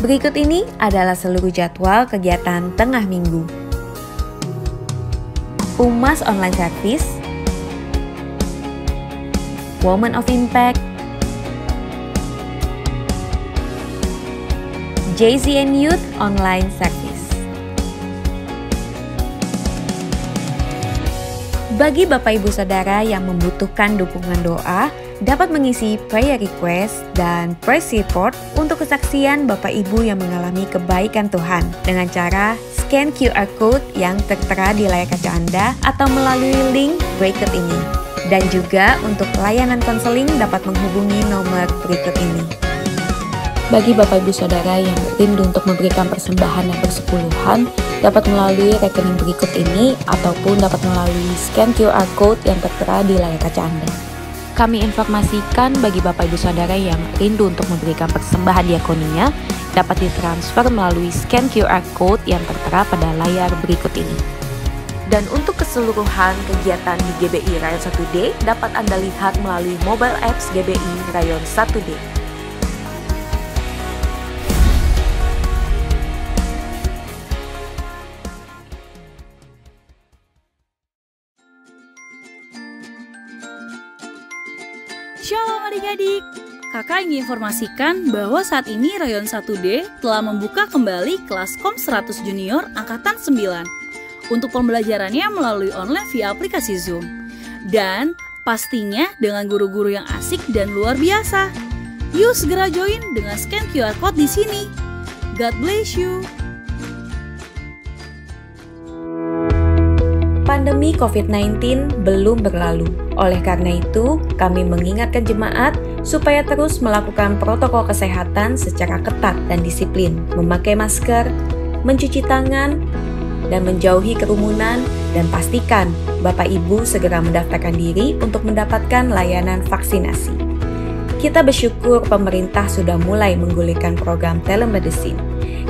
Berikut ini adalah seluruh jadwal kegiatan tengah minggu. Umas Online Service, Women of Impact, JZN Youth Online Service. Bagi Bapak Ibu Saudara yang membutuhkan dukungan doa, dapat mengisi prayer request dan praise report untuk kesaksian Bapak Ibu yang mengalami kebaikan Tuhan dengan cara scan QR code yang tertera di layar kaca Anda atau melalui link berikut ini. Dan juga untuk layanan konseling dapat menghubungi nomor berikut ini. Bagi Bapak Ibu Saudara yang rindu untuk memberikan persembahan yang bersepuluhan, dapat melalui rekening berikut ini ataupun dapat melalui scan QR code yang tertera di layar kaca Anda. Kami informasikan bagi Bapak Ibu Saudara yang rindu untuk memberikan persembahan diakonia, dapat ditransfer melalui scan QR code yang tertera pada layar berikut ini. Dan untuk keseluruhan kegiatan di GBI Rayon 1D dapat Anda lihat melalui mobile apps GBI Rayon 1D. Shalom adik-adik, kakak ingin informasikan bahwa saat ini Rayon 1D telah membuka kembali kelas KOM 100 Junior Angkatan 9 untuk pembelajarannya melalui online via aplikasi Zoom. Dan pastinya dengan guru-guru yang asik dan luar biasa. Yuk segera join dengan scan QR code di sini. God bless you. Pandemi COVID-19 belum berlalu. Oleh karena itu, kami mengingatkan jemaat supaya terus melakukan protokol kesehatan secara ketat dan disiplin, memakai masker, mencuci tangan, dan menjauhi kerumunan, dan pastikan Bapak Ibu segera mendaftarkan diri untuk mendapatkan layanan vaksinasi. Kita bersyukur pemerintah sudah mulai menggulirkan program telemedicine,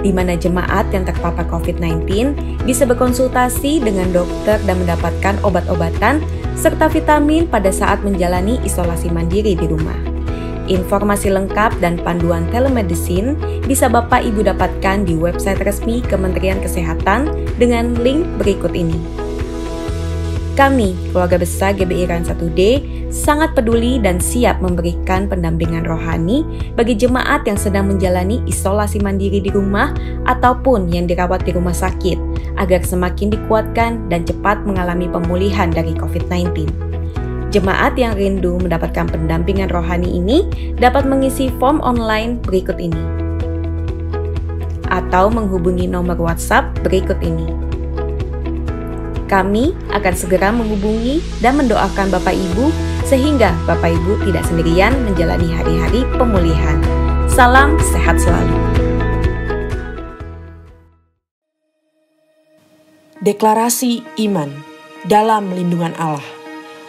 di mana jemaat yang terpapar COVID-19 bisa berkonsultasi dengan dokter dan mendapatkan obat-obatan serta vitamin pada saat menjalani isolasi mandiri di rumah. Informasi lengkap dan panduan telemedicine bisa Bapak Ibu dapatkan di website resmi Kementerian Kesehatan dengan link berikut ini. Kami, keluarga besar GBI Rayon 1D, sangat peduli dan siap memberikan pendampingan rohani bagi jemaat yang sedang menjalani isolasi mandiri di rumah ataupun yang dirawat di rumah sakit, agar semakin dikuatkan dan cepat mengalami pemulihan dari COVID-19. Jemaat yang rindu mendapatkan pendampingan rohani ini dapat mengisi form online berikut ini, atau menghubungi nomor WhatsApp berikut ini. Kami akan segera menghubungi dan mendoakan Bapak Ibu sehingga Bapak Ibu tidak sendirian menjalani hari-hari pemulihan. Salam sehat selalu. Deklarasi iman dalam lindungan Allah.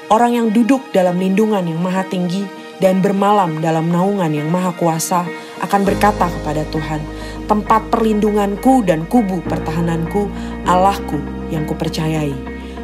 Orang yang duduk dalam lindungan yang maha tinggi dan bermalam dalam naungan yang maha kuasa akan berkata kepada Tuhan, tempat perlindunganku dan kubu pertahananku, Allahku yang kupercayai.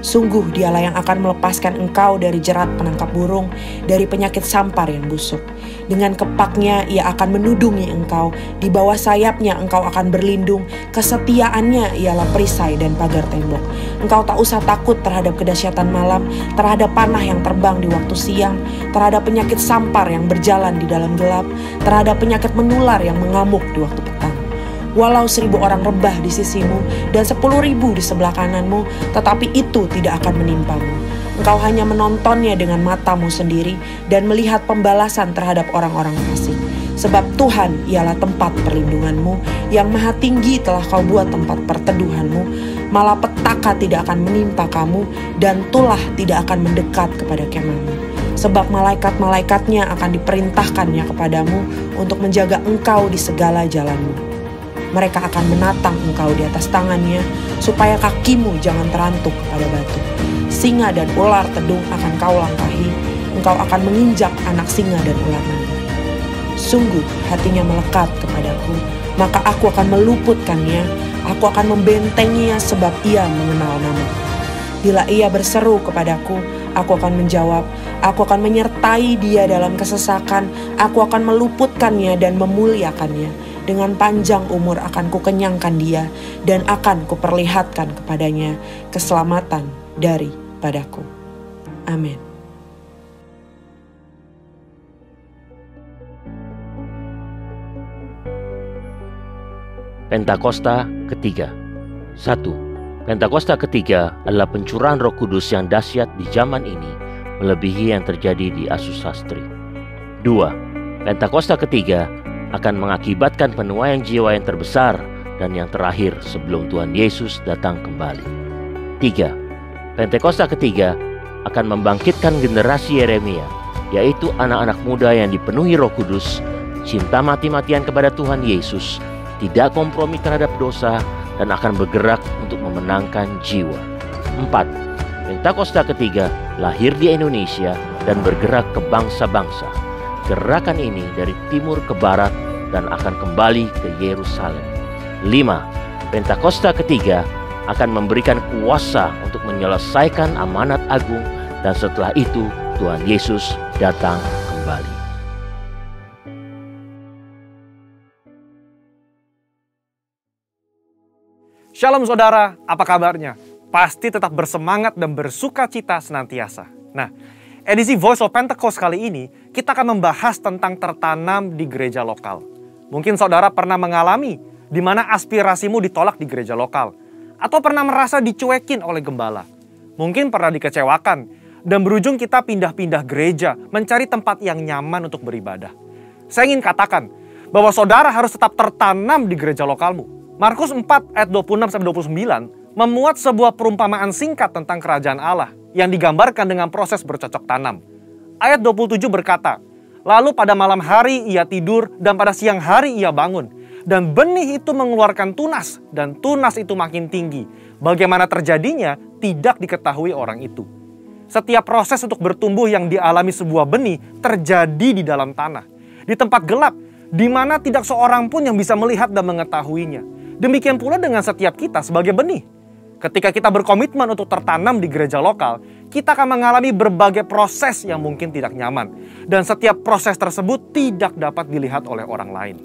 Sungguh dialah yang akan melepaskan engkau dari jerat penangkap burung, dari penyakit sampar yang busuk. Dengan kepaknya ia akan menudungi engkau, di bawah sayapnya engkau akan berlindung, kesetiaannya ialah perisai dan pagar tembok. Engkau tak usah takut terhadap kedahsyatan malam, terhadap panah yang terbang di waktu siang, terhadap penyakit sampar yang berjalan di dalam gelap, terhadap penyakit menular yang mengamuk di waktu petang. Walau 1000 orang rebah di sisimu dan 10.000 di sebelah kananmu, tetapi itu tidak akan menimpamu. Engkau hanya menontonnya dengan matamu sendiri dan melihat pembalasan terhadap orang-orang fasik. Sebab Tuhan ialah tempat perlindunganmu, yang maha tinggi telah kau buat tempat perteduhanmu. Malapetaka tidak akan menimpa kamu, dan tulah tidak akan mendekat kepada kemahmu. Sebab malaikat-malaikatnya akan diperintahkannya kepadamu untuk menjaga engkau di segala jalanmu. Mereka akan menatang engkau di atas tangannya, supaya kakimu jangan terantuk pada batu. Singa dan ular tedung akan kau langkahi, engkau akan menginjak anak singa dan ular naga. Sungguh hatinya melekat kepadaku, maka aku akan meluputkannya, aku akan membentenginya sebab ia mengenal namaku. Bila ia berseru kepadaku, aku akan menjawab, aku akan menyertai dia dalam kesesakan, aku akan meluputkannya dan memuliakannya. dengan panjang umur akan kukenyangkan dia dan akan kuperlihatkan kepadanya keselamatan daripadaku. Amin. Pentakosta ketiga. 1. Pentakosta ketiga adalah pencurahan Roh Kudus yang dahsyat di zaman ini, melebihi yang terjadi di Asus Sastri. 2. Pentakosta ketiga akan mengakibatkan penuaian jiwa yang terbesar dan yang terakhir sebelum Tuhan Yesus datang kembali. 3. Pentakosta ketiga akan membangkitkan generasi Yeremia, yaitu anak-anak muda yang dipenuhi Roh Kudus, cinta mati-matian kepada Tuhan Yesus, tidak kompromi terhadap dosa, dan akan bergerak untuk memenangkan jiwa. 4. Pentakosta ketiga lahir di Indonesia dan bergerak ke bangsa-bangsa. Gerakan ini dari timur ke barat dan akan kembali ke Yerusalem. 5. Pentakosta ketiga akan memberikan kuasa untuk menyelesaikan amanat agung, dan setelah itu Tuhan Yesus datang kembali. Shalom saudara, apa kabarnya? Pasti tetap bersemangat dan bersuka cita senantiasa. Nah, edisi Voice of Pentecost kali ini, kita akan membahas tentang tertanam di gereja lokal. Mungkin saudara pernah mengalami di mana aspirasimu ditolak di gereja lokal, atau pernah merasa dicuekin oleh gembala. Mungkin pernah dikecewakan, dan berujung kita pindah-pindah gereja, mencari tempat yang nyaman untuk beribadah. Saya ingin katakan bahwa saudara harus tetap tertanam di gereja lokalmu. Markus 4 ayat 26-29 memuat sebuah perumpamaan singkat tentang kerajaan Allah yang digambarkan dengan proses bercocok tanam. Ayat 27 berkata, "Lalu pada malam hari ia tidur dan pada siang hari ia bangun. Dan benih itu mengeluarkan tunas dan tunas itu makin tinggi. Bagaimana terjadinya tidak diketahui orang itu." Setiap proses untuk bertumbuh yang dialami sebuah benih terjadi di dalam tanah. Di tempat gelap, di mana tidak seorang pun yang bisa melihat dan mengetahuinya. Demikian pula dengan setiap kita sebagai benih. Ketika kita berkomitmen untuk tertanam di gereja lokal, kita akan mengalami berbagai proses yang mungkin tidak nyaman. Dan setiap proses tersebut tidak dapat dilihat oleh orang lain.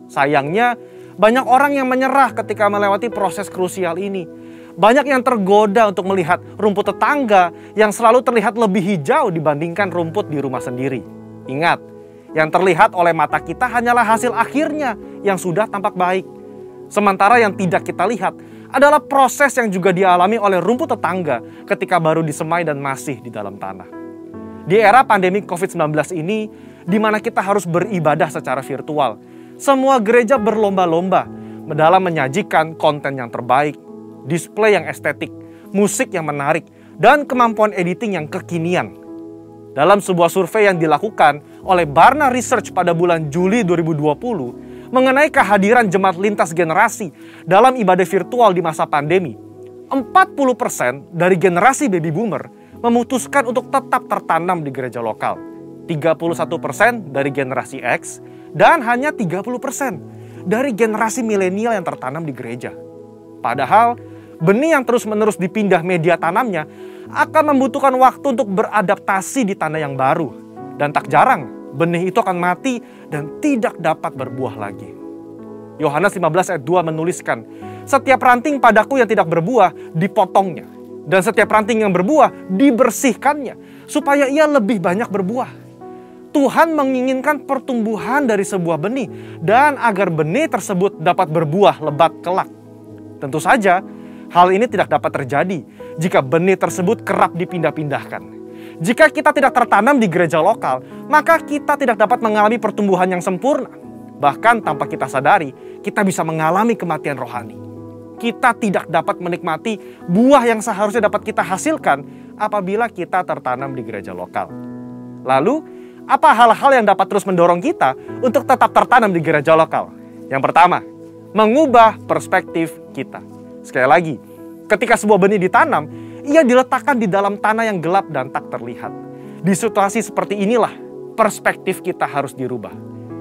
Sayangnya, banyak orang yang menyerah ketika melewati proses krusial ini. Banyak yang tergoda untuk melihat rumput tetangga yang selalu terlihat lebih hijau dibandingkan rumput di rumah sendiri. Ingat, yang terlihat oleh mata kita hanyalah hasil akhirnya yang sudah tampak baik. Sementara yang tidak kita lihat adalah proses yang juga dialami oleh rumput tetangga ketika baru disemai dan masih di dalam tanah. Di era pandemi COVID-19 ini, di mana kita harus beribadah secara virtual, semua gereja berlomba-lomba dalam menyajikan konten yang terbaik, display yang estetik, musik yang menarik, dan kemampuan editing yang kekinian. Dalam sebuah survei yang dilakukan oleh Barna Research pada bulan Juli 2020, mengenai kehadiran jemaat lintas generasi dalam ibadah virtual di masa pandemi, 40% dari generasi baby boomer memutuskan untuk tetap tertanam di gereja lokal, 31% dari generasi X, dan hanya 30% dari generasi milenial yang tertanam di gereja. Padahal, benih yang terus-menerus dipindah media tanamnya akan membutuhkan waktu untuk beradaptasi di tanah yang baru. Dan tak jarang, benih itu akan mati dan tidak dapat berbuah lagi. Yohanes 15 ayat 2 menuliskan, "Setiap ranting padaku yang tidak berbuah dipotongnya, dan setiap ranting yang berbuah dibersihkannya, supaya ia lebih banyak berbuah." Tuhan menginginkan pertumbuhan dari sebuah benih, dan agar benih tersebut dapat berbuah lebat kelak. Tentu saja, hal ini tidak dapat terjadi jika benih tersebut kerap dipindah-pindahkan. Jika kita tidak tertanam di gereja lokal, maka kita tidak dapat mengalami pertumbuhan yang sempurna. Bahkan tanpa kita sadari, kita bisa mengalami kematian rohani. Kita tidak dapat menikmati buah yang seharusnya dapat kita hasilkan apabila kita tertanam di gereja lokal. Lalu, apa hal-hal yang dapat terus mendorong kita untuk tetap tertanam di gereja lokal? Yang pertama, mengubah perspektif kita. Sekali lagi, ketika sebuah benih ditanam, ia diletakkan di dalam tanah yang gelap dan tak terlihat. Di situasi seperti inilah, perspektif kita harus dirubah.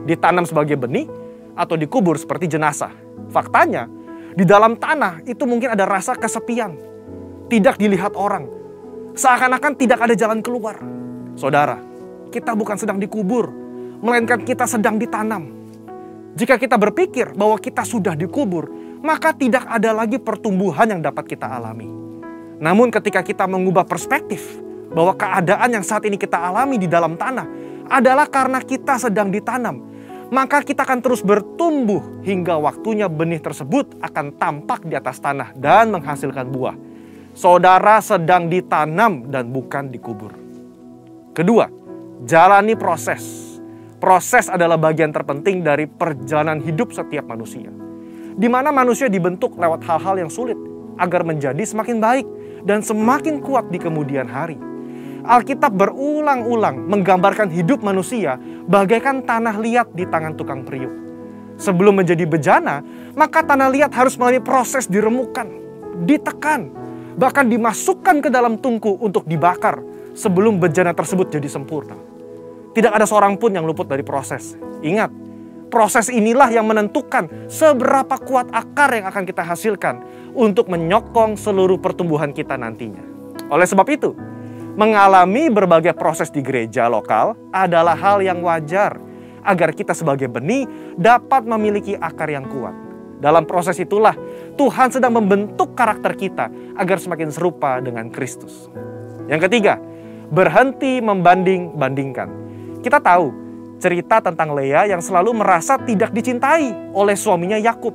Ditanam sebagai benih atau dikubur seperti jenazah. Faktanya, di dalam tanah itu mungkin ada rasa kesepian. Tidak dilihat orang. Seakan-akan tidak ada jalan keluar. Saudara, kita bukan sedang dikubur, melainkan kita sedang ditanam. Jika kita berpikir bahwa kita sudah dikubur, maka tidak ada lagi pertumbuhan yang dapat kita alami. Namun ketika kita mengubah perspektif bahwa keadaan yang saat ini kita alami di dalam tanah adalah karena kita sedang ditanam, maka kita akan terus bertumbuh hingga waktunya benih tersebut akan tampak di atas tanah dan menghasilkan buah. Saudara sedang ditanam dan bukan dikubur. Kedua, jalani proses. Proses adalah bagian terpenting dari perjalanan hidup setiap manusia, di mana manusia dibentuk lewat hal-hal yang sulit agar menjadi semakin baik dan semakin kuat di kemudian hari. Alkitab berulang-ulang menggambarkan hidup manusia bagaikan tanah liat di tangan tukang periuk. Sebelum menjadi bejana, maka tanah liat harus melalui proses diremukan, ditekan, bahkan dimasukkan ke dalam tungku untuk dibakar sebelum bejana tersebut jadi sempurna. Tidak ada seorang pun yang luput dari proses. Ingat, proses inilah yang menentukan seberapa kuat akar yang akan kita hasilkan untuk menyokong seluruh pertumbuhan kita nantinya. Oleh sebab itu, mengalami berbagai proses di gereja lokal adalah hal yang wajar agar kita sebagai benih dapat memiliki akar yang kuat. Dalam proses itulah Tuhan sedang membentuk karakter kita agar semakin serupa dengan Kristus. Yang ketiga, berhenti membanding-bandingkan. Kita tahu cerita tentang Lea yang selalu merasa tidak dicintai oleh suaminya Yakub,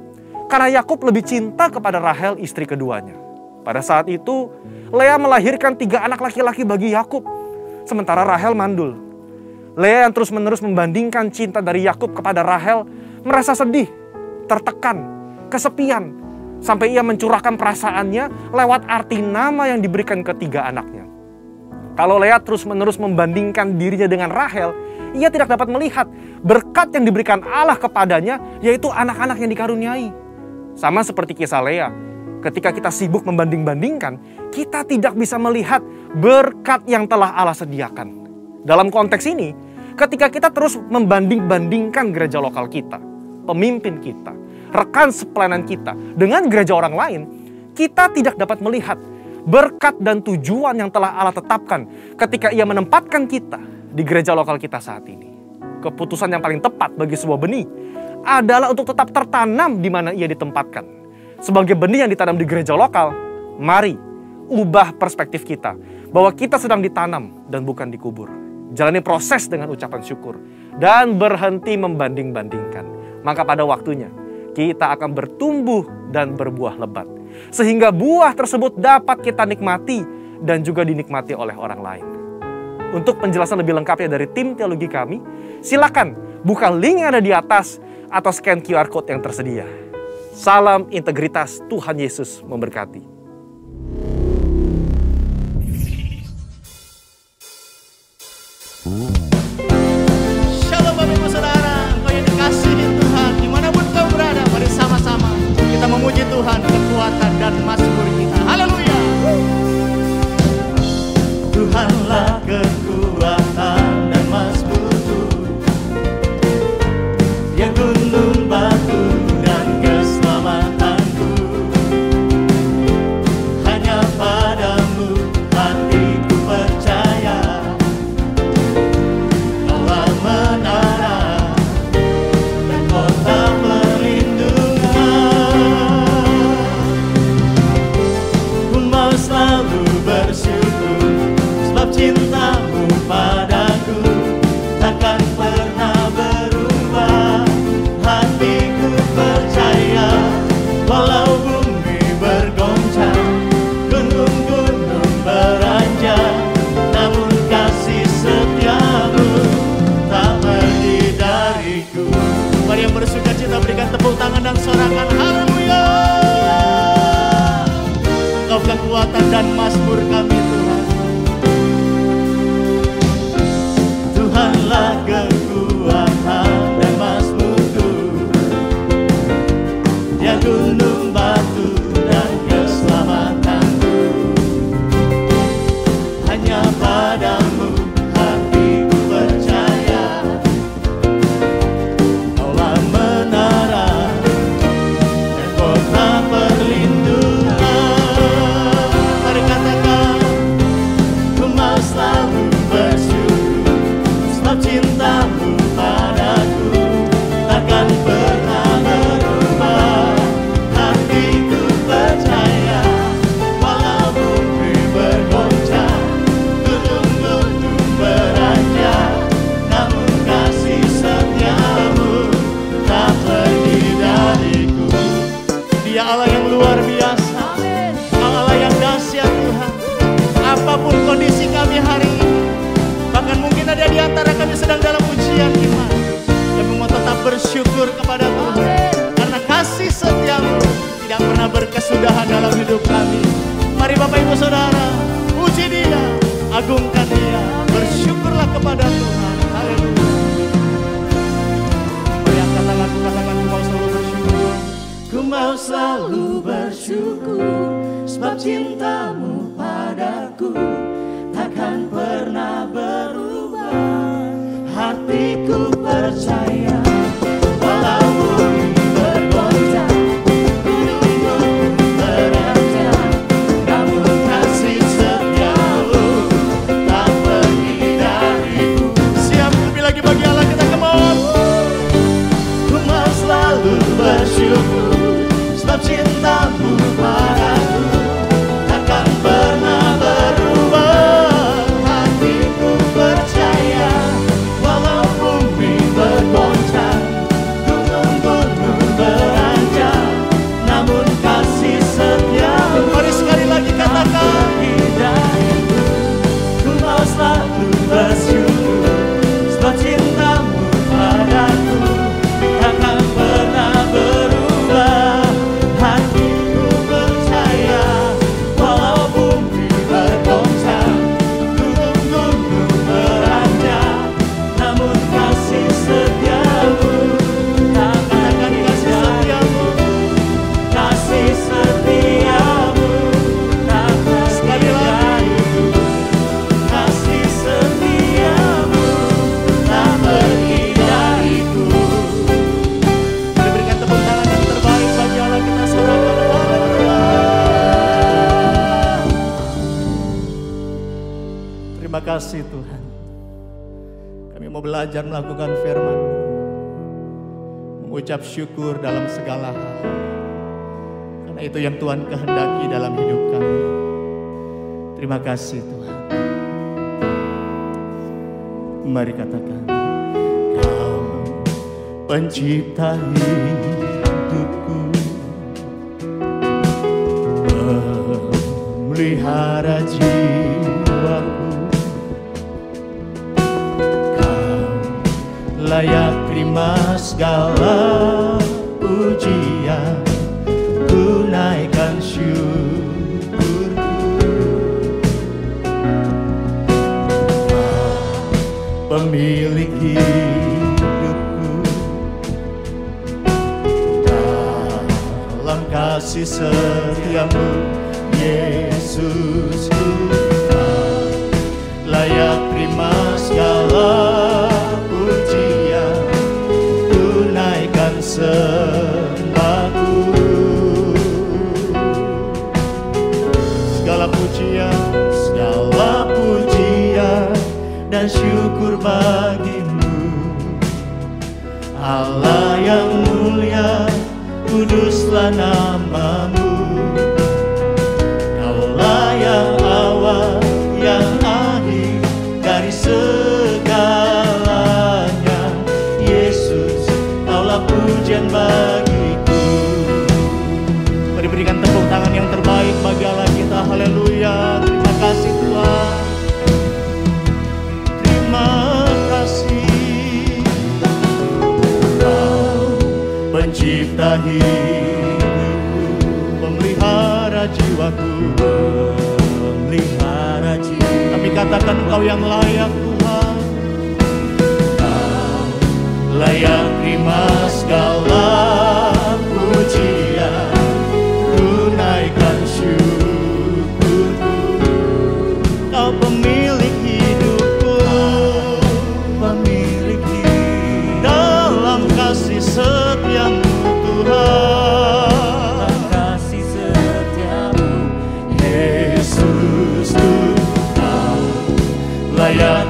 karena Yakub lebih cinta kepada Rahel, istri keduanya. Pada saat itu, Lea melahirkan 3 anak laki-laki bagi Yakub, sementara Rahel mandul. Lea yang terus-menerus membandingkan cinta dari Yakub kepada Rahel merasa sedih, tertekan, kesepian, sampai ia mencurahkan perasaannya lewat arti nama yang diberikan ke 3 anaknya. Kalau Lea terus-menerus membandingkan dirinya dengan Rahel, ia tidak dapat melihat berkat yang diberikan Allah kepadanya, yaitu anak-anak yang dikaruniai. Sama seperti kisah Lea, ketika kita sibuk membanding-bandingkan, kita tidak bisa melihat berkat yang telah Allah sediakan. Dalam konteks ini, ketika kita terus membanding-bandingkan gereja lokal kita, pemimpin kita, rekan sepelayanan kita dengan gereja orang lain, kita tidak dapat melihat berkat dan tujuan yang telah Allah tetapkan ketika ia menempatkan kita di gereja lokal kita saat ini. Keputusan yang paling tepat bagi sebuah benih adalah untuk tetap tertanam di mana ia ditempatkan. Sebagai benih yang ditanam di gereja lokal, mari ubah perspektif kita bahwa kita sedang ditanam dan bukan dikubur. Jalani proses dengan ucapan syukur dan berhenti membanding-bandingkan. Maka pada waktunya kita akan bertumbuh dan berbuah lebat, sehingga buah tersebut dapat kita nikmati dan juga dinikmati oleh orang lain. Untuk penjelasan lebih lengkapnya dari tim teologi kami, silakan buka link yang ada di atas atau scan QR Code yang tersedia. Salam integritas, Tuhan Yesus memberkati. Shalom Bapak Ibu Saudara, kau yang dikasihi Tuhan, dimanapun kau berada, mari sama-sama kita memuji Tuhan, kekuatan dan mazmur kita. Haleluya. Tuhanlah kekuatan dan mazmurku, Dia gunung batu dan keselamatanku. Hanya padamu hatiku percaya, Allah menara dan kota perlindungan. Ku mau selalu bersyukur sebab cintamu padaku takkan pernah berubah. Hatiku percaya walau bumi bergoncang, gunung-gunung beranjak, namun kasih setiamu tak pergi dariku. Mari yang bersuka cita berikan tepuk tangan dan sorakan haleluya. Engkau kekuatan dan mazmur kami Tuhan. Tuhanlah kekuatan dan mazmurku, Dia gunung batu dan keselamatanku. Hanya padamu hatiku percaya, Allah menara dan kota perlindungan. Mari katakan Dia Allah yang luar biasa, Allah yang dahsyat Tuhan. Apapun kondisi kami hari ini, bahkan mungkin ada di antara kami sedang dalam ujian iman, kami mau tetap bersyukur kepada Tuhan, karena kasih setia-Mu tidak pernah berkesudahan dalam hidup kami. Mari Bapak Ibu Saudara, puji Dia, agungkan Dia, bersyukurlah kepada Tuhan. Haleluya. Mari angkat tanganku, katakan, ku mau selalu bersyukur. Ku mau selalu bersyukur, sebab cinta-Mu padaku takkan pernah berubah. Hatiku percaya, walau bumi bergoncang, gunung-gunung beranjak, namun kasih setia-Mu tak pergi dariku. Siap lebih lagi bagi Allah kita, come on. Ku mau selalu bersyukur, sebab cinta-Mu padaku takkan pernah berubah. Hatiku percaya, walau bumi bergoncang, gunung-gunung beranjak, namun kasih setia-Mu. Mari sekali lagi katakan, ku mau selalu bersyukur, sebab cinta-Mu padaku takkan pernah berubah. Hatiku percaya, walau bumi bergoncang, gunung-gunung beranjak, namun kasih setia-Mu takkan kasih setia-Mu, kasih setia-Mu takkan sekali lagi, kasih setia-Mu tak pergi dariku. Mari berikan tepuk tangan yang terbaik bagi Allah kita, saudara. Terima kasih Tuhan. Kami mau belajar melakukan firman-Mu, mengucap syukur dalam segala hal, karena itu yang Tuhan kehendaki dalam hidup kami. Terima kasih Tuhan. Mari katakan, Kau pencipta hidupku, memelihara jiwaku. Kau layak terima segala pujian, ku naikkan syukurku. Kau pemilik hidupku, dalam kasih setia-Mu Yesusku. Kau layak terima segala pujian, ku naikkan sembahku. Segala pujian dan syukur bagi-Mu, Allah yang mulia, kuduslah nama-Mu. Kaulah yang awal, yang akhir dari segalanya. Yesus, Kaulah pujian bagiku. Mari berikan tepuk tangan yang terbaik bagi Allah kita. Haleluya. Terima kasih Tuhan. Terima kasih. Kau pencipta hidupku, pemelihara jiwaku, pemelihara jiwaku. Kami katakan Engkau yang layak Tuhan. Kau layak terima segala pujian, ku naikkan syukurku. Kau pemilik hidupku, pemilik hidup, dalam kasih setia-Mu Tuhan, dalam kasih setia-Mu Yesus. Kau layak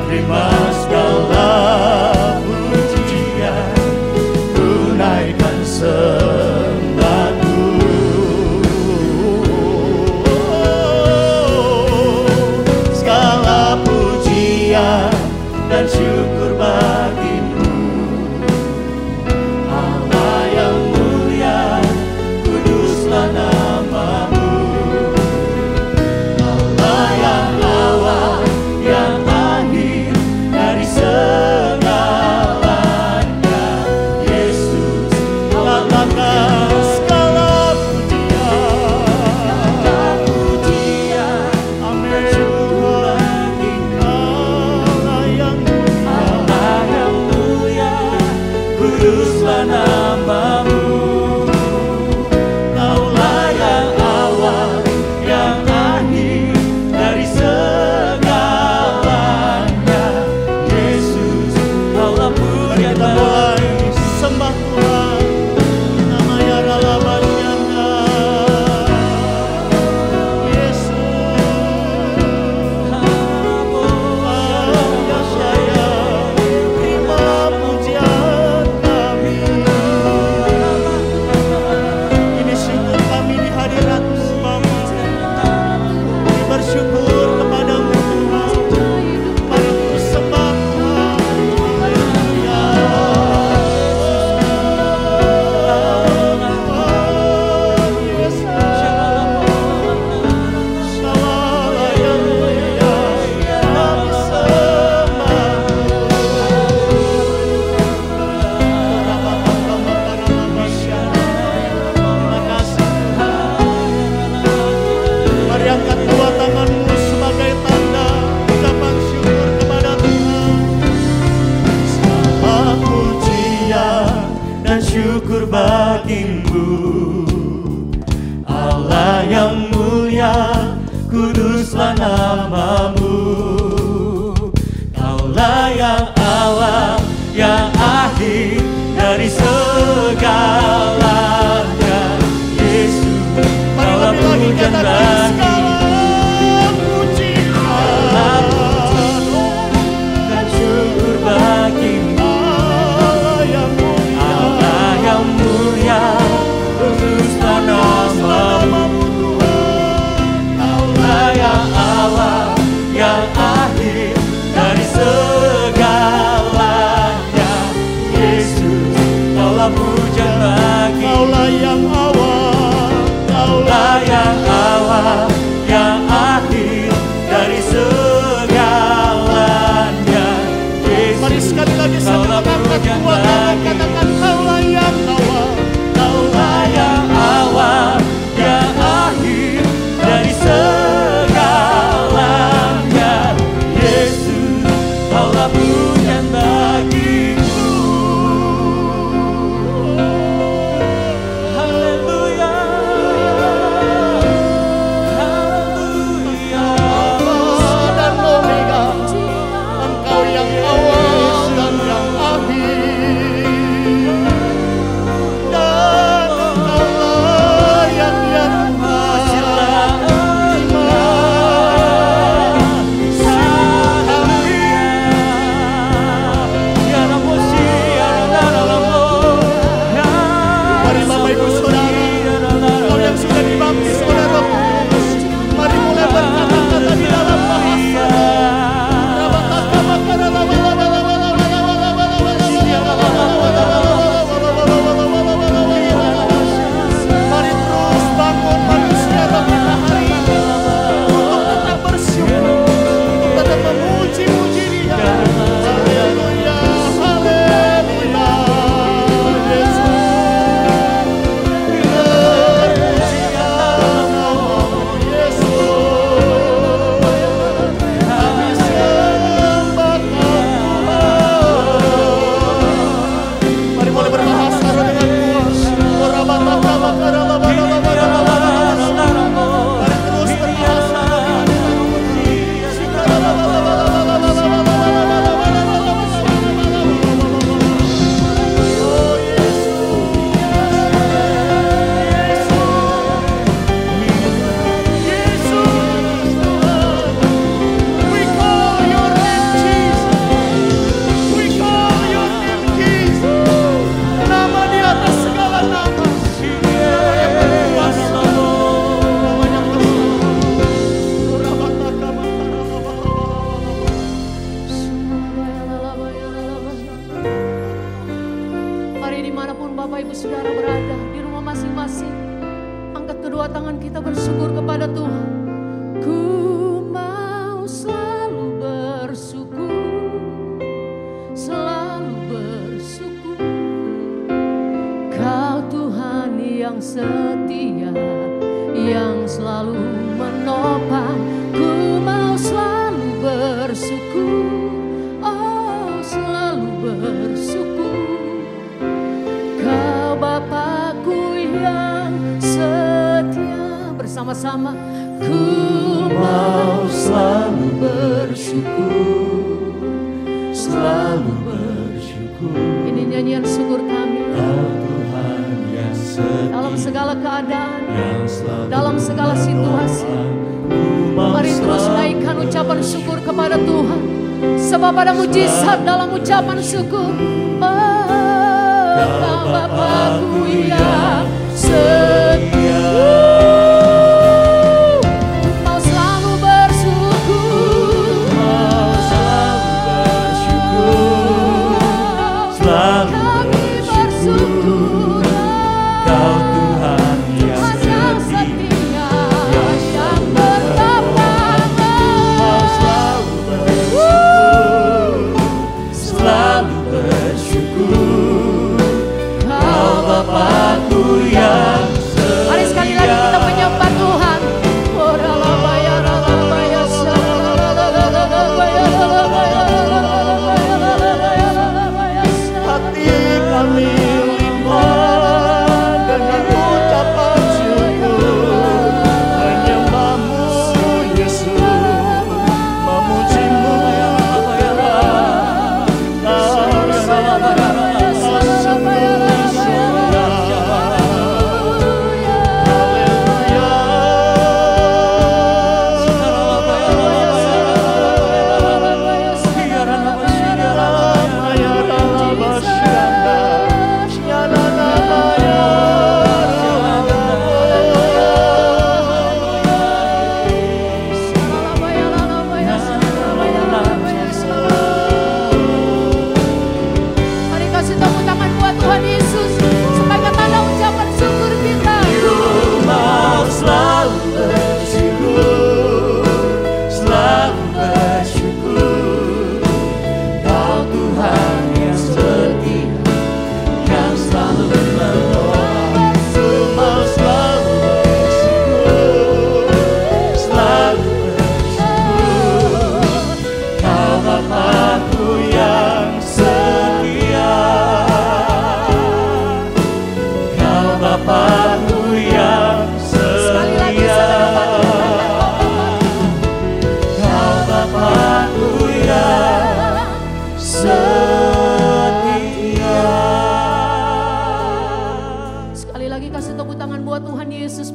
pujian bagi dan syukur bagimu. Allah yang mulia, kuduslah nama-Mu Tuhan. Kaulah yang awal, yang akhir dari segalanya. Yesus, Kaulah pujian bagi. Kaulah yang awal, Kaulah yang awal, yang akhir dari segalanya. Yesus, mari sekali lagi saya mengangkat dua tangan, katakan Kaulah yang awal, Kaulah yang awal, yang akhir dari segalanya. Yesus, Kaulah pujian bagiku. Haleluya, haleluya. Alfa dan Omega, Engkau yang awal dan yang akhir, dan Engkaulah yang Mari Bapak Ibu Saudara, kau yang sudah dibaptis oleh Roh Kudus, mari mulai berkata-kata di dalam bahasa. Mari terus bangun manusia roh kita hari ini untuk tetap bersyukur, untuk tetap memuji-muji Dia. Haleluya, haleluya. Yesus, mari mulai berbahasa roh dengan kuat. Mari terus berbahasa We call your name Jesus. We call your name Jesus. Nama di atas segala nama. Nama yang berkuasa. Nama yang Mari dimanapun Bapak Ibu Saudara berada, di rumah masing-masing, angkat kedua tangan kita bersyukur kepada Tuhan. Ku mau selalu bersyukur, selalu bersyukur. Kau Tuhan yang setia, yang selalu menopang. Ku mau selalu bersyukur, oh selalu bersyukur. Kau Bapakku yang setia, bersama-sama. Ku mau selalu bersyukur, selalu bersyukur. Ini nyanyian syukur kami. Kau Tuhan yang setia, dalam segala keadaan, dalam segala situasi. Mari terus naikkan ucapan syukur kepada Tuhan, sebab ada mujizat dalam ucapan syukur. Kau Bapakku yang setia, mau selalu bersyukur, mau selalu bersyukur, selalu bersyukur. Kau Tuhan yang setia, yang bertapang, mau selalu bersyukur, selalu bersyukur. Bapakku yang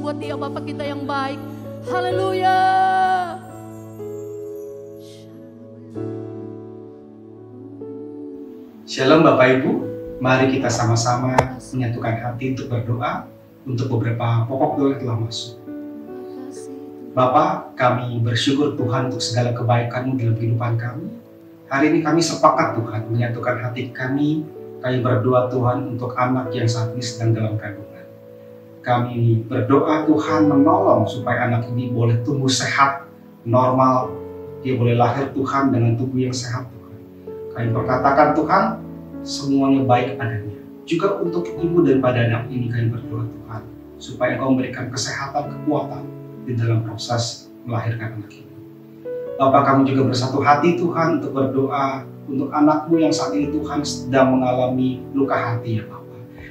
buat Dia Bapa kita yang baik. Haleluya. Shalom Bapak Ibu, mari kita sama-sama menyatukan hati untuk berdoa untuk beberapa pokok doa yang telah masuk. Bapa, kami bersyukur Tuhan untuk segala kebaikan-Mu dalam kehidupan kami. Hari ini kami sepakat Tuhan menyatukan hati kami. Kami berdoa Tuhan untuk anak yang saat ini sedang dalam kandungan. Kami berdoa Tuhan menolong supaya anak ini boleh tumbuh sehat, normal. Dia boleh lahir Tuhan dengan tubuh yang sehat Tuhan. Kami berkatakan Tuhan, semuanya baik adanya. Juga untuk ibu daripada anak ini kami berdoa Tuhan, supaya Engkau memberikan kesehatan, kekuatan di dalam proses melahirkan anak ini. Bapak, kami juga bersatu hati Tuhan untuk berdoa untuk anak-Mu yang saat ini Tuhan sedang mengalami luka hati ya Bapak.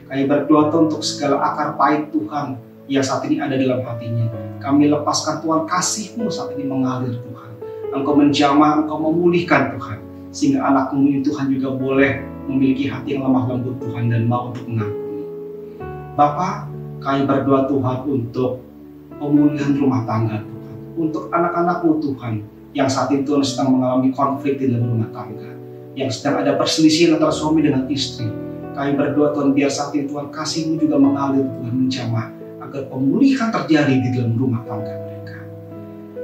Kami berdoa Tuhan untuk segala akar pahit Tuhan yang saat ini ada dalam hatinya. Kami lepaskan Tuhan, kasih-Mu saat ini mengalir Tuhan. Engkau menjamah, Engkau memulihkan Tuhan. Sehingga anak-Mu ini Tuhan juga boleh memiliki hati yang lemah lembut Tuhan dan mau untuk mengampuni. Bapak, kami berdoa Tuhan untuk pemulihan rumah tangga Tuhan. Untuk anak-anak-Mu Tuhan yang saat itu sedang mengalami konflik di dalam rumah tangga. Yang sedang ada perselisihan antara suami dengan istri. Kami berdoa Tuhan biar saat itu Tuhan kasih-Mu juga mengalir Tuhan, menjamah agar pemulihan terjadi di dalam rumah tangga mereka.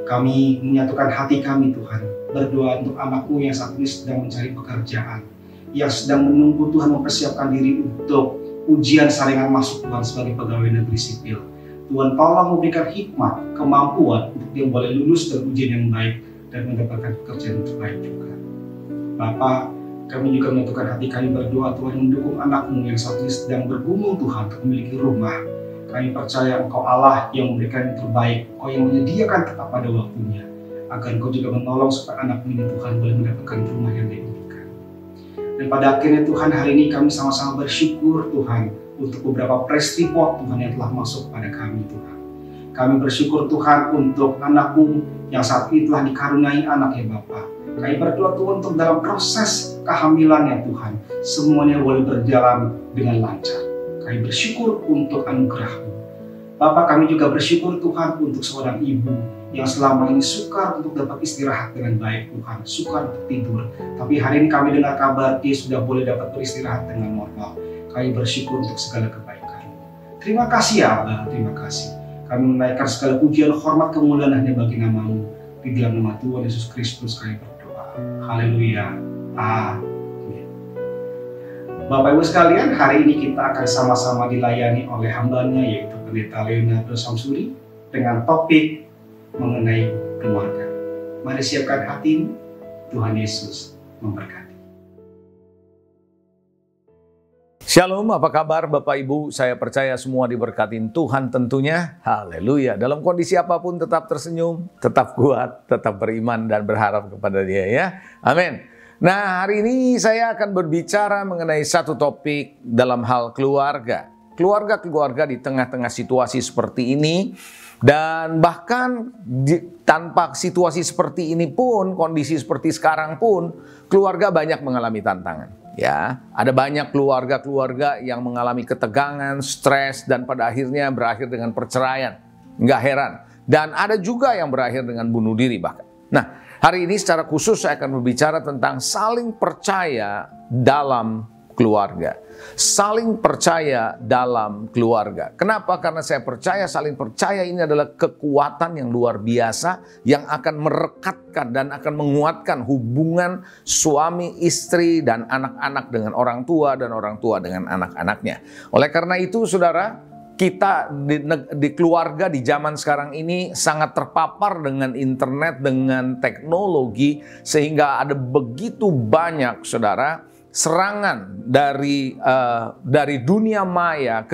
Kami menyatukan hati kami Tuhan, berdoa untuk anak-Mu yang saat ini sedang mencari pekerjaan. Yang sedang menunggu Tuhan mempersiapkan diri untuk ujian saringan masuk Tuhan sebagai pegawai negeri sipil. Tuhan tolong memberikan hikmat, kemampuan untuk dia boleh lulus dari ujian yang baik dan mendapatkan pekerjaan yang terbaik juga. Bapak, kami juga menyatukan hati kami berdoa Tuhan mendukung anak-Mu yang saat ini sedang bergumul Tuhan untuk memiliki rumah. Kami percaya Engkau Allah yang memberikan yang terbaik, Engkau yang menyediakan tetap pada waktunya, agar Engkau juga menolong supaya anak-Mu ini Tuhan boleh mendapatkan rumah yang diinginkan. Dan pada akhirnya Tuhan, hari ini kami sama-sama bersyukur Tuhan untuk beberapa press report Tuhan yang telah masuk pada kami Tuhan. Kami bersyukur Tuhan untuk anak-Mu yang saat ini telah dikaruniai anak ya Bapa. Kami berdoa Tuhan untuk dalam proses kehamilannya Tuhan, semuanya boleh berjalan dengan lancar. Kami bersyukur untuk anugerah-Mu. Bapak, kami juga bersyukur Tuhan untuk seorang ibu yang selama ini sukar untuk dapat istirahat dengan baik Tuhan, sukar untuk tidur. Tapi hari ini kami dengar kabar dia sudah boleh dapat beristirahat dengan normal. Kami bersyukur untuk segala kebaikan. Terima kasih ya Allah, terima kasih. Kami menaikkan segala pujian, hormat, kemuliaan hanya bagi nama-Mu. Di dalam nama Tuhan Yesus Kristus kami berdoa. Haleluya. Amin. Bapak Ibu sekalian, hari ini kita akan sama-sama dilayani oleh hambanya yaitu Pendeta Leonardo Samsuri dengan topik mengenai keluarga. Mari siapkan hatimu, Tuhan Yesus memberkati. Shalom, apa kabar Bapak Ibu? Saya percaya semua diberkatin Tuhan tentunya. Haleluya. Dalam kondisi apapun tetap tersenyum, tetap kuat, tetap beriman dan berharap kepada Dia ya. Amin. Nah, hari ini saya akan berbicara mengenai satu topik dalam hal keluarga. Keluarga-keluarga di tengah-tengah situasi seperti ini. Dan bahkan tanpa situasi seperti ini pun, kondisi seperti sekarang pun, keluarga banyak mengalami tantangan. Ya, ada banyak keluarga-keluarga yang mengalami ketegangan, stres, dan pada akhirnya berakhir dengan perceraian. Nggak heran. Dan ada juga yang berakhir dengan bunuh diri bahkan. Nah, hari ini secara khusus saya akan berbicara tentang saling percaya dalam keluarga. Saling percaya dalam keluarga. Kenapa? Karena saya percaya saling percaya ini adalah kekuatan yang luar biasa yang akan merekatkan dan akan menguatkan hubungan suami, istri, dan anak-anak dengan orang tua dan orang tua dengan anak-anaknya. Oleh karena itu, saudara, kita di keluarga di zaman sekarang ini sangat terpapar dengan internet, dengan teknologi, sehingga ada begitu banyak, saudara, serangan dari dunia maya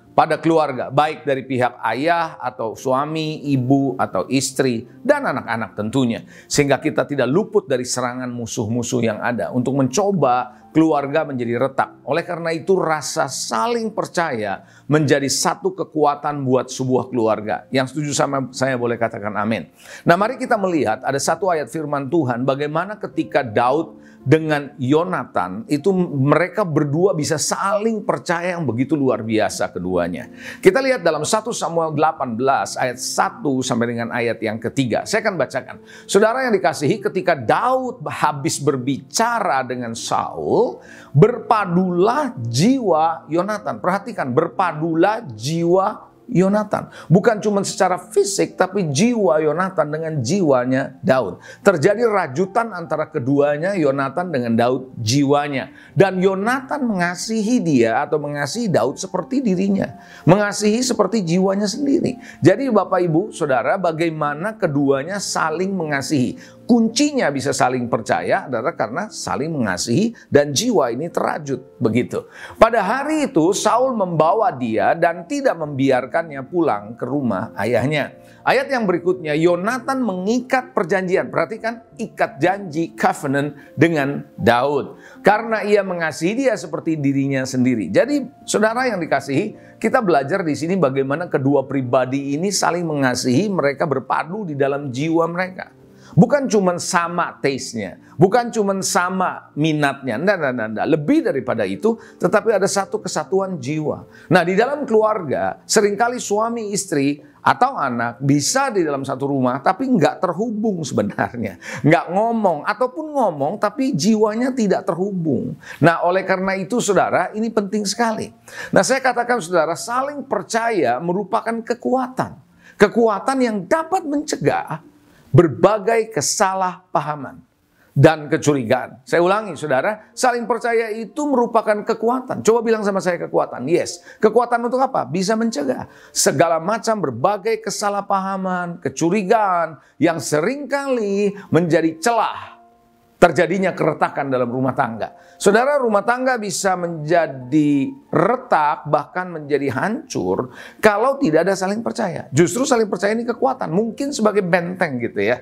pada keluarga, baik dari pihak ayah atau suami, ibu atau istri dan anak-anak tentunya, sehingga kita tidak luput dari serangan musuh-musuh yang ada untuk mencoba keluarga menjadi retak. Oleh karena itu rasa saling percaya menjadi satu kekuatan buat sebuah keluarga. Yang setuju sama saya boleh katakan amin. Nah, mari kita melihat ada satu ayat firman Tuhan bagaimana ketika Daud dengan Yonatan itu mereka berdua bisa saling percaya yang begitu luar biasa keduanya. Kita lihat dalam 1 Samuel 18 ayat 1 sampai dengan ayat yang ketiga. Saya akan bacakan. Saudara yang dikasihi, ketika Daud habis berbicara dengan Saul, berpadulah jiwa Yonatan. Perhatikan, berpadulah jiwa Yonatan. Bukan cuma secara fisik, tapi jiwa Yonatan dengan jiwanya Daud. Terjadi rajutan antara keduanya, Yonatan dengan Daud jiwanya. Dan Yonatan mengasihi dia atau mengasihi Daud seperti dirinya. Mengasihi seperti jiwanya sendiri. Jadi Bapak Ibu Saudara, bagaimana keduanya saling mengasihi. Kuncinya bisa saling percaya adalah karena saling mengasihi dan jiwa ini terajut. Begitu. Pada hari itu Saul membawa dia dan tidak membiarkannya pulang ke rumah ayahnya. Ayat yang berikutnya, Yonatan mengikat perjanjian. Perhatikan, ikat janji, covenant dengan Daud. Karena ia mengasihi dia seperti dirinya sendiri. Jadi saudara yang dikasihi, kita belajar di sini bagaimana kedua pribadi ini saling mengasihi, mereka berpadu di dalam jiwa mereka. Bukan cuma sama taste-nya, bukan cuma sama minatnya, enggak. Lebih daripada itu, tetapi ada satu kesatuan jiwa. Nah, di dalam keluarga, seringkali suami istri atau anak bisa di dalam satu rumah, tapi nggak terhubung sebenarnya. Nggak ngomong, ataupun ngomong, tapi jiwanya tidak terhubung. Nah, oleh karena itu, saudara, ini penting sekali. Nah, saya katakan, saudara, saling percaya merupakan kekuatan. Kekuatan yang dapat mencegah berbagai kesalahpahaman dan kecurigaan. Saya ulangi saudara, saling percaya itu merupakan kekuatan. Coba bilang sama saya kekuatan. Yes, kekuatan untuk apa? Bisa mencegah segala macam berbagai kesalahpahaman, kecurigaan yang seringkali menjadi celah terjadinya keretakan dalam rumah tangga. Saudara, rumah tangga bisa menjadi retak, bahkan menjadi hancur kalau tidak ada saling percaya. Justru saling percaya ini kekuatan, mungkin sebagai benteng gitu ya.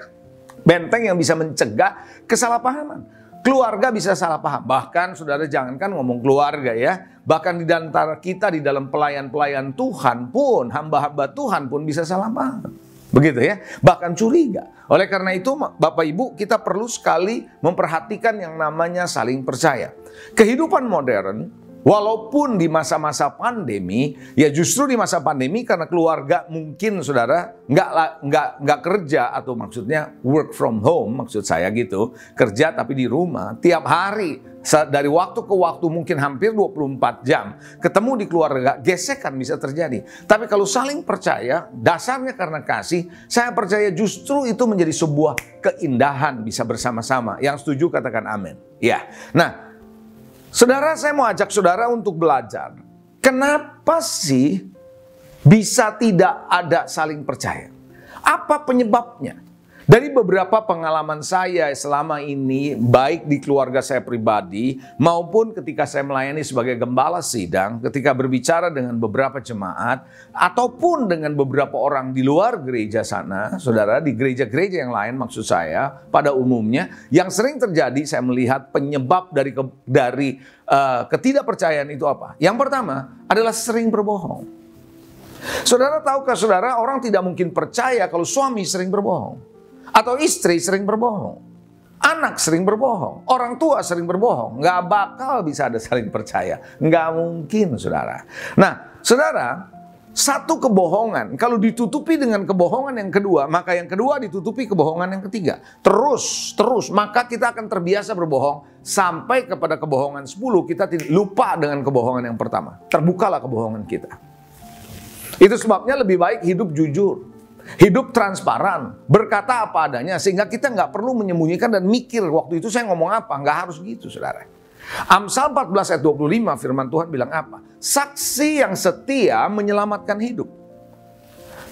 Benteng yang bisa mencegah kesalahpahaman. Keluarga bisa salah paham. Bahkan saudara jangankan ngomong keluarga ya. Bahkan di antara kita di dalam pelayan-pelayan Tuhan pun, hamba-hamba Tuhan pun bisa salah paham. Begitu ya, bahkan curiga. Oleh karena itu Bapak Ibu, kita perlu sekali memperhatikan yang namanya saling percaya. Kehidupan modern, walaupun di masa-masa pandemi, ya justru di masa pandemi karena keluarga mungkin saudara nggak kerja, atau maksudnya work from home, maksud saya gitu, kerja tapi di rumah tiap hari. Dari waktu ke waktu mungkin hampir 24 jam. Ketemu di keluarga, gesekan bisa terjadi. Tapi kalau saling percaya, dasarnya karena kasih, saya percaya justru itu menjadi sebuah keindahan bisa bersama-sama. Yang setuju katakan amin. Ya. Nah, saudara, saya mau ajak saudara untuk belajar. Kenapa sih bisa tidak ada saling percaya? Apa penyebabnya? Dari beberapa pengalaman saya selama ini, baik di keluarga saya pribadi, maupun ketika saya melayani sebagai gembala sidang, ketika berbicara dengan beberapa jemaat, ataupun dengan beberapa orang di luar gereja sana, saudara, di gereja-gereja yang lain maksud saya, pada umumnya, yang sering terjadi saya melihat penyebab dari ketidakpercayaan itu apa? Yang pertama adalah sering berbohong. Saudara, tahukah saudara, orang tidak mungkin percaya kalau suami sering berbohong. Atau istri sering berbohong, anak sering berbohong, orang tua sering berbohong. Nggak bakal bisa ada saling percaya. Nggak mungkin, saudara. Nah, saudara, satu kebohongan, kalau ditutupi dengan kebohongan yang kedua, maka yang kedua ditutupi kebohongan yang ketiga. Terus, maka kita akan terbiasa berbohong sampai kepada kebohongan 10, kita lupa dengan kebohongan yang pertama. Terbukalah kebohongan kita. Itu sebabnya lebih baik hidup jujur. Hidup transparan, berkata apa adanya, sehingga kita nggak perlu menyembunyikan dan mikir waktu itu saya ngomong apa. Nggak harus gitu, saudara. Amsal 14 ayat 25 firman Tuhan bilang apa? Saksi yang setia menyelamatkan hidup.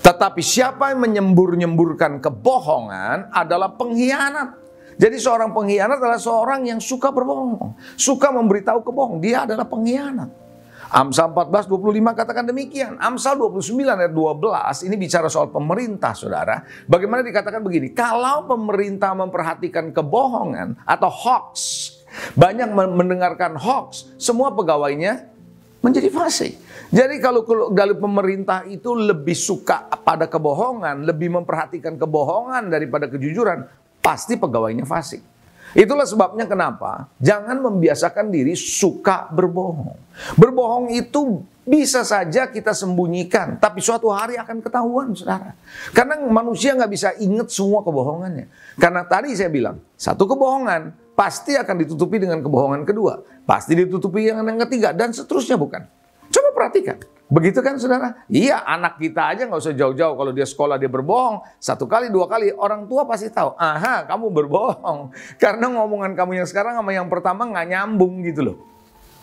Tetapi siapa yang menyembur-nyemburkan kebohongan adalah pengkhianat. Jadi seorang pengkhianat adalah seorang yang suka berbohong, suka memberitahu kebohong. Dia adalah pengkhianat. Amsal 14:25 katakan demikian. Amsal 29 ayat 12 ini bicara soal pemerintah, saudara. Bagaimana dikatakan begini, kalau pemerintah memperhatikan kebohongan atau hoax, banyak mendengarkan hoax, semua pegawainya menjadi fasik. Jadi kalau dari pemerintah itu lebih suka pada kebohongan, lebih memperhatikan kebohongan daripada kejujuran, pasti pegawainya fasik. Itulah sebabnya kenapa jangan membiasakan diri suka berbohong. Berbohong itu bisa saja kita sembunyikan, tapi suatu hari akan ketahuan, saudara. Karena manusia nggak bisa ingat semua kebohongannya. Karena tadi saya bilang, satu kebohongan pasti akan ditutupi dengan kebohongan kedua. Pasti ditutupi dengan yang ketiga, dan seterusnya, bukan? Coba perhatikan. Begitu kan, saudara? Iya, anak kita aja nggak usah jauh-jauh. Kalau dia sekolah dia berbohong, 1 kali, 2 kali, orang tua pasti tahu. Aha, kamu berbohong. Karena ngomongan kamu yang sekarang sama yang pertama nggak nyambung gitu loh.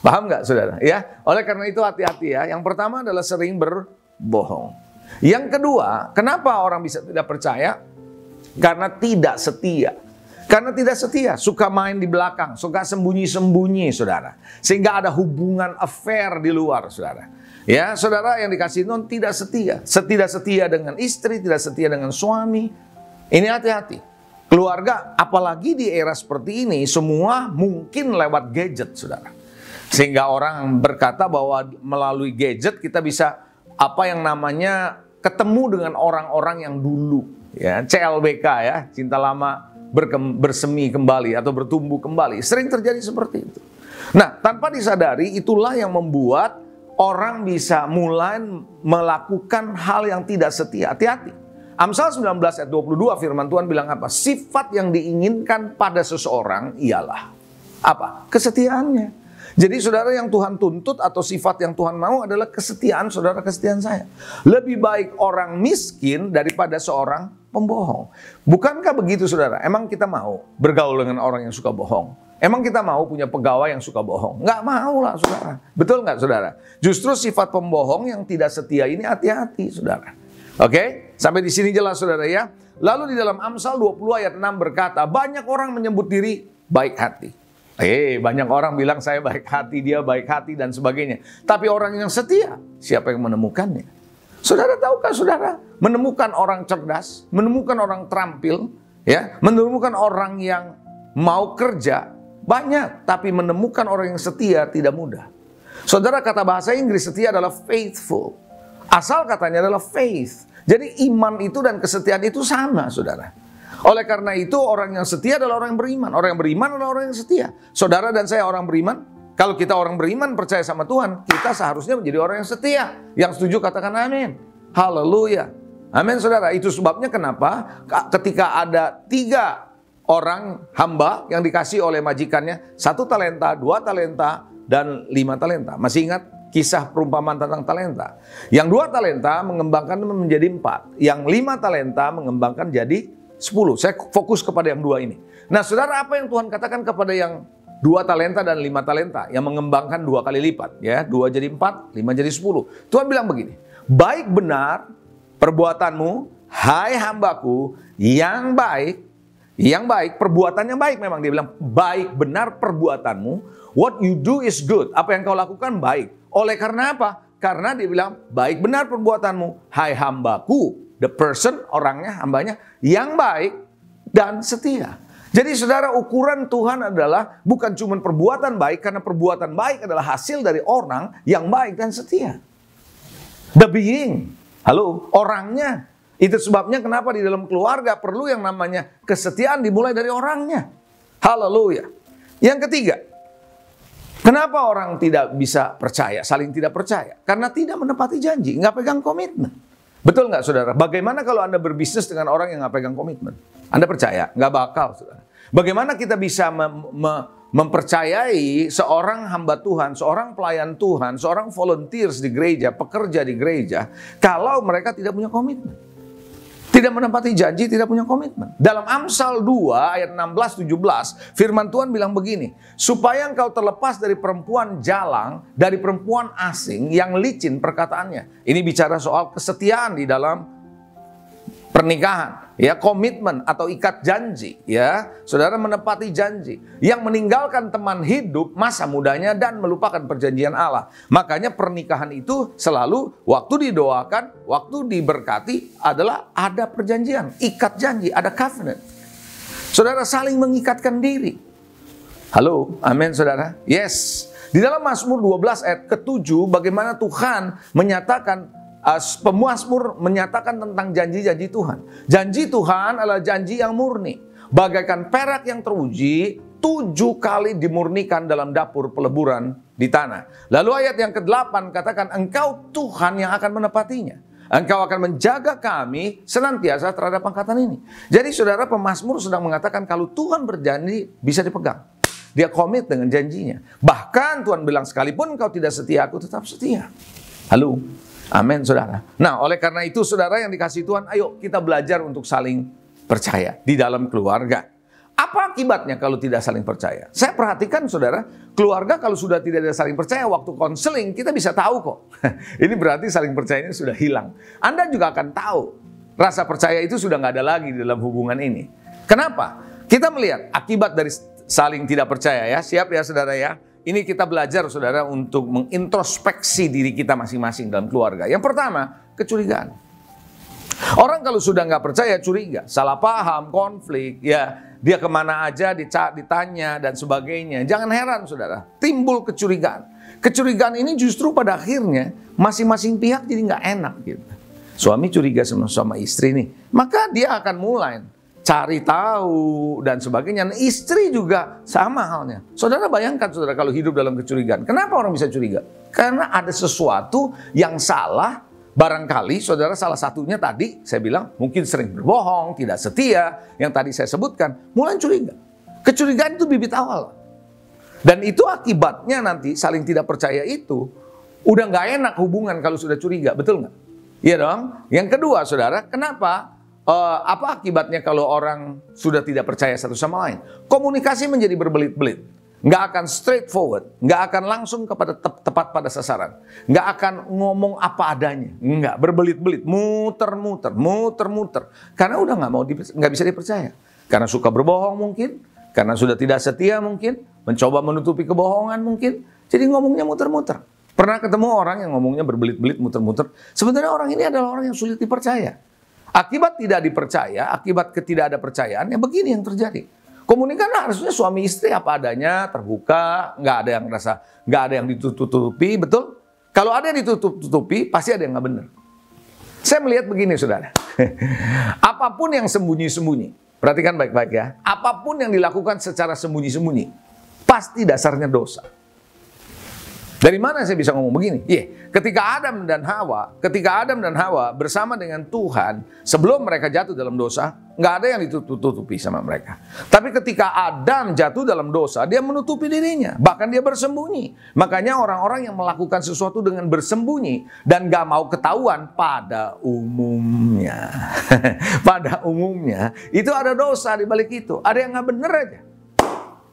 Paham nggak, saudara? Ya, oleh karena itu hati-hati ya. Yang pertama adalah sering berbohong. Yang kedua, kenapa orang bisa tidak percaya? Karena tidak setia. Karena tidak setia, suka main di belakang, suka sembunyi-sembunyi, saudara. Sehingga ada hubungan affair di luar, saudara. Ya, saudara yang dikasih non tidak setia. Tidak setia dengan istri, tidak setia dengan suami. Ini hati-hati. Keluarga, apalagi di era seperti ini, semua mungkin lewat gadget, saudara. Sehingga orang berkata bahwa melalui gadget kita bisa apa yang namanya ketemu dengan orang-orang yang dulu. Ya, CLBK ya, cinta lama bersemi kembali atau bertumbuh kembali. Sering terjadi seperti itu. Nah, tanpa disadari itulah yang membuat orang bisa mulai melakukan hal yang tidak setia. Hati-hati. Amsal 19 ayat 22 firman Tuhan bilang apa? Sifat yang diinginkan pada seseorang ialah apa? Kesetiaannya. Jadi saudara, yang Tuhan tuntut atau sifat yang Tuhan mau adalah kesetiaan saudara, kesetiaan saya. Lebih baik orang miskin daripada seorang pembohong. Bukankah begitu saudara? Emang kita mau bergaul dengan orang yang suka bohong? Emang kita mau punya pegawai yang suka bohong? Nggak mau lah saudara. Betul nggak saudara? Justru sifat pembohong yang tidak setia ini hati-hati saudara. Oke? Sampai di sini jelas saudara ya. Lalu di dalam Amsal 20 ayat 6 berkata, banyak orang menyebut diri baik hati. Banyak orang bilang saya baik hati, dia baik hati dan sebagainya. Tapi orang yang setia, siapa yang menemukannya? Saudara tahukah saudara? Menemukan orang cerdas, menemukan orang terampil, ya, menemukan orang yang mau kerja, banyak. Tapi menemukan orang yang setia tidak mudah. Saudara, kata bahasa Inggris setia adalah faithful. Asal katanya adalah faith. Jadi iman itu dan kesetiaan itu sama saudara. Oleh karena itu orang yang setia adalah orang yang beriman. Orang yang beriman adalah orang yang setia. Saudara dan saya orang beriman. Kalau kita orang beriman percaya sama Tuhan, kita seharusnya menjadi orang yang setia. Yang setuju katakan amin. Haleluya. Amin saudara. Itu sebabnya kenapa ketika ada 3 orang hamba yang dikasih oleh majikannya 1 talenta, 2 talenta, dan 5 talenta. Masih ingat kisah perumpamaan tentang talenta? Yang 2 talenta mengembangkan menjadi 4. Yang 5 talenta mengembangkan jadi 10. Saya fokus kepada yang 2 ini. Nah saudara, apa yang Tuhan katakan kepada yang 2 talenta dan 5 talenta yang mengembangkan 2 kali lipat? Ya, 2 jadi 4, 5 jadi 10. Tuhan bilang begini, baik benar perbuatanmu, hai hambaku, yang baik, perbuatannya baik memang. Dia bilang, baik benar perbuatanmu, what you do is good. Apa yang kau lakukan baik. Oleh karena apa? Karena dia bilang, baik benar perbuatanmu, hai hambaku, the person, orangnya, hambanya, yang baik dan setia. Jadi saudara, ukuran Tuhan adalah bukan cuma perbuatan baik, karena perbuatan baik adalah hasil dari orang yang baik dan setia. The being, orangnya. Itu sebabnya kenapa di dalam keluarga perlu yang namanya kesetiaan dimulai dari orangnya. Haleluya. Yang ketiga, kenapa orang tidak bisa percaya, saling tidak percaya? Karena tidak menepati janji, nggak pegang komitmen. Betul nggak saudara? Bagaimana kalau Anda berbisnis dengan orang yang nggak pegang komitmen? Anda percaya? Nggak bakal saudara. Bagaimana kita bisa mempercayai seorang hamba Tuhan, seorang pelayan Tuhan, seorang volunteers di gereja, pekerja di gereja, kalau mereka tidak punya komitmen? Tidak menepati janji, tidak punya komitmen. Dalam Amsal 2 ayat 16-17, firman Tuhan bilang begini, supaya engkau terlepas dari perempuan jalang, dari perempuan asing yang licin perkataannya. Ini bicara soal kesetiaan di dalam pernikahan, ya, komitmen atau ikat janji, ya. Saudara menepati janji, yang meninggalkan teman hidup masa mudanya dan melupakan perjanjian Allah. Makanya pernikahan itu selalu waktu didoakan, waktu diberkati adalah ada perjanjian, ikat janji, ada covenant. Saudara saling mengikatkan diri. Halo, amin saudara. Yes, di dalam Mazmur 12 ayat ke-7, bagaimana Tuhan menyatakan, pemazmur menyatakan tentang janji-janji Tuhan. Janji Tuhan adalah janji yang murni, bagaikan perak yang teruji, 7 kali dimurnikan dalam dapur peleburan di tanah. Lalu ayat yang ke-8 katakan, Engkau Tuhan yang akan menepatinya. Engkau akan menjaga kami senantiasa terhadap angkatan ini. Jadi saudara, pemazmur sedang mengatakan kalau Tuhan berjanji bisa dipegang. Dia komit dengan janjinya. Bahkan Tuhan bilang, sekalipun engkau tidak setia, aku tetap setia. Halo, amin saudara. Nah, oleh karena itu saudara yang dikasihi Tuhan, ayo kita belajar untuk saling percaya di dalam keluarga. Apa akibatnya kalau tidak saling percaya? Saya perhatikan saudara, keluarga kalau sudah tidak ada saling percaya, waktu konseling kita bisa tahu kok. Ini berarti saling percayanya sudah hilang. Anda juga akan tahu, rasa percaya itu sudah nggak ada lagi di dalam hubungan ini. Kenapa? Kita melihat akibat dari saling tidak percaya ya. Siap ya saudara ya. Ini kita belajar saudara untuk mengintrospeksi diri kita masing-masing dalam keluarga. Yang pertama, kecurigaan. Orang kalau sudah nggak percaya, curiga, salah paham, konflik, ya dia kemana aja ditanya dan sebagainya. Jangan heran saudara, timbul kecurigaan. Kecurigaan ini justru pada akhirnya masing-masing pihak jadi nggak enak gitu. Suami curiga sama istri nih, maka dia akan mulai cari tahu dan sebagainya. Nah, istri juga sama halnya. Saudara bayangkan saudara kalau hidup dalam kecurigaan. Kenapa orang bisa curiga? Karena ada sesuatu yang salah. Barangkali saudara salah satunya tadi saya bilang mungkin sering berbohong, tidak setia, yang tadi saya sebutkan, mulai curiga. Kecurigaan itu bibit awal. Dan itu akibatnya nanti saling tidak percaya itu udah nggak enak hubungan kalau sudah curiga, betul nggak? Iya dong. Yang kedua saudara, kenapa? Apa akibatnya kalau orang sudah tidak percaya satu sama lain? Komunikasi menjadi berbelit-belit. Nggak akan straightforward, nggak akan langsung kepada tepat pada sasaran, nggak akan ngomong apa adanya, nggak berbelit-belit, muter-muter, karena udah nggak bisa dipercaya, karena suka berbohong mungkin, karena sudah tidak setia mungkin, mencoba menutupi kebohongan mungkin, jadi ngomongnya muter-muter. Pernah ketemu orang yang ngomongnya berbelit-belit, muter-muter, sebenarnya orang ini adalah orang yang sulit dipercaya. Akibat tidak dipercaya, akibat ketidak ada percayaan, ya begini yang terjadi. Komunikasi harusnya suami istri apa adanya, terbuka, nggak ada yang ditutup-tutupi, betul? Kalau ada yang ditutup-tutupi, pasti ada yang nggak benar. Saya melihat begini, saudara. Apapun yang sembunyi-sembunyi, perhatikan baik-baik ya. Apapun yang dilakukan secara sembunyi-sembunyi, pasti dasarnya dosa. Dari mana saya bisa ngomong begini? Ketika Adam dan Hawa bersama dengan Tuhan, sebelum mereka jatuh dalam dosa, nggak ada yang ditutupi sama mereka. Tapi ketika Adam jatuh dalam dosa, dia menutupi dirinya, bahkan dia bersembunyi. Makanya orang-orang yang melakukan sesuatu dengan bersembunyi dan nggak mau ketahuan, pada umumnya, itu ada dosa di balik itu. Ada yang nggak bener aja.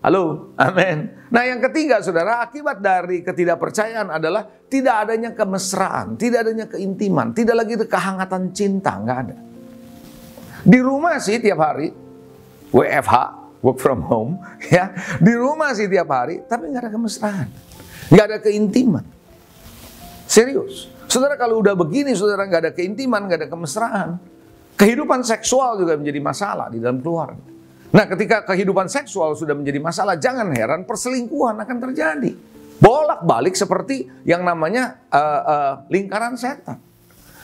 Halo, amin. Nah yang ketiga saudara, akibat dari ketidakpercayaan adalah tidak adanya kemesraan, tidak adanya keintiman, tidak lagi ada kehangatan cinta, nggak ada. Di rumah sih tiap hari, WFH, work from home, ya. Di rumah sih tiap hari, tapi nggak ada kemesraan, nggak ada keintiman. Serius, saudara kalau udah begini, saudara nggak ada keintiman, nggak ada kemesraan, kehidupan seksual juga menjadi masalah di dalam keluarga. Nah, ketika kehidupan seksual sudah menjadi masalah, jangan heran perselingkuhan akan terjadi. Bolak-balik seperti yang namanya lingkaran setan.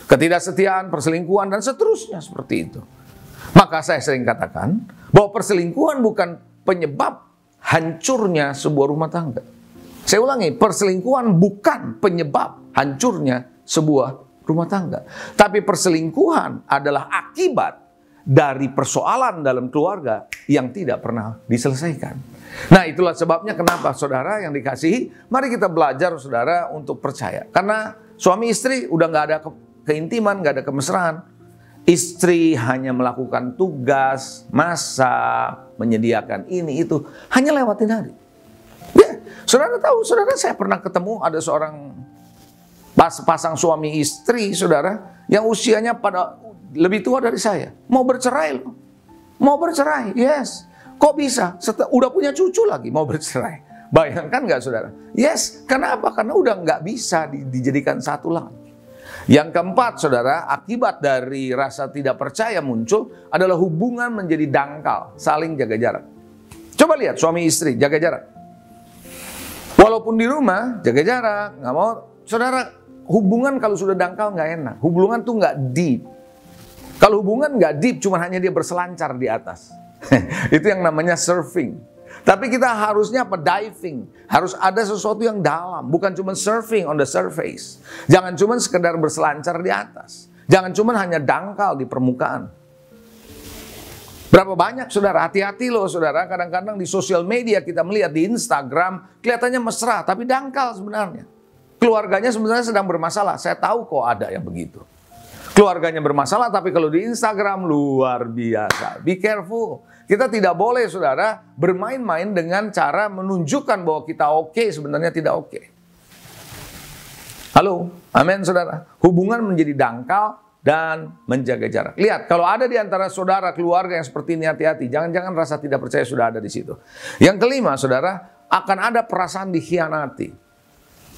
Ketidaksetiaan, perselingkuhan, dan seterusnya seperti itu. Maka saya sering katakan bahwa perselingkuhan bukan penyebab hancurnya sebuah rumah tangga. Saya ulangi, perselingkuhan bukan penyebab hancurnya sebuah rumah tangga. Tapi perselingkuhan adalah akibat dari persoalan dalam keluarga yang tidak pernah diselesaikan. Nah itulah sebabnya kenapa saudara yang dikasihi, mari kita belajar saudara untuk percaya. Karena suami istri udah nggak ada keintiman, nggak ada kemesraan. Istri hanya melakukan tugas, masak, menyediakan ini itu, hanya lewatin hari. Ya, saudara tahu, saudara saya pernah ketemu ada seorang pasang suami istri saudara yang usianya pada lebih tua dari saya, mau bercerai loh. Mau bercerai, yes. Kok bisa? Udah punya cucu lagi mau bercerai. Bayangkan nggak saudara? Yes, kenapa? Karena udah nggak bisa dijadikan satu lagi. Yang keempat saudara, akibat dari rasa tidak percaya muncul adalah hubungan menjadi dangkal, saling jaga jarak. Coba lihat suami istri jaga jarak. Walaupun di rumah jaga jarak, nggak mau. Saudara, hubungan kalau sudah dangkal nggak enak. Hubungan tuh nggak deep. Kalau hubungan nggak deep, cuma hanya dia berselancar di atas. Itu yang namanya surfing. Tapi kita harusnya apa? Diving. Harus ada sesuatu yang dalam. Bukan cuma surfing on the surface. Jangan cuma sekedar berselancar di atas. Jangan cuma hanya dangkal di permukaan. Berapa banyak saudara, hati-hati loh saudara. Kadang-kadang di sosial media kita melihat di Instagram, kelihatannya mesra, tapi dangkal sebenarnya. Keluarganya sebenarnya sedang bermasalah. Saya tahu kok ada yang begitu. Keluarganya bermasalah, tapi kalau di Instagram luar biasa. Be careful. Kita tidak boleh, saudara, bermain-main dengan cara menunjukkan bahwa kita oke, sebenarnya tidak oke. Halo, amin, saudara. Hubungan menjadi dangkal dan menjaga jarak. Lihat, kalau ada di antara saudara keluarga yang seperti ini, hati-hati. Jangan-jangan rasa tidak percaya sudah ada di situ. Yang kelima, saudara, akan ada perasaan dikhianati.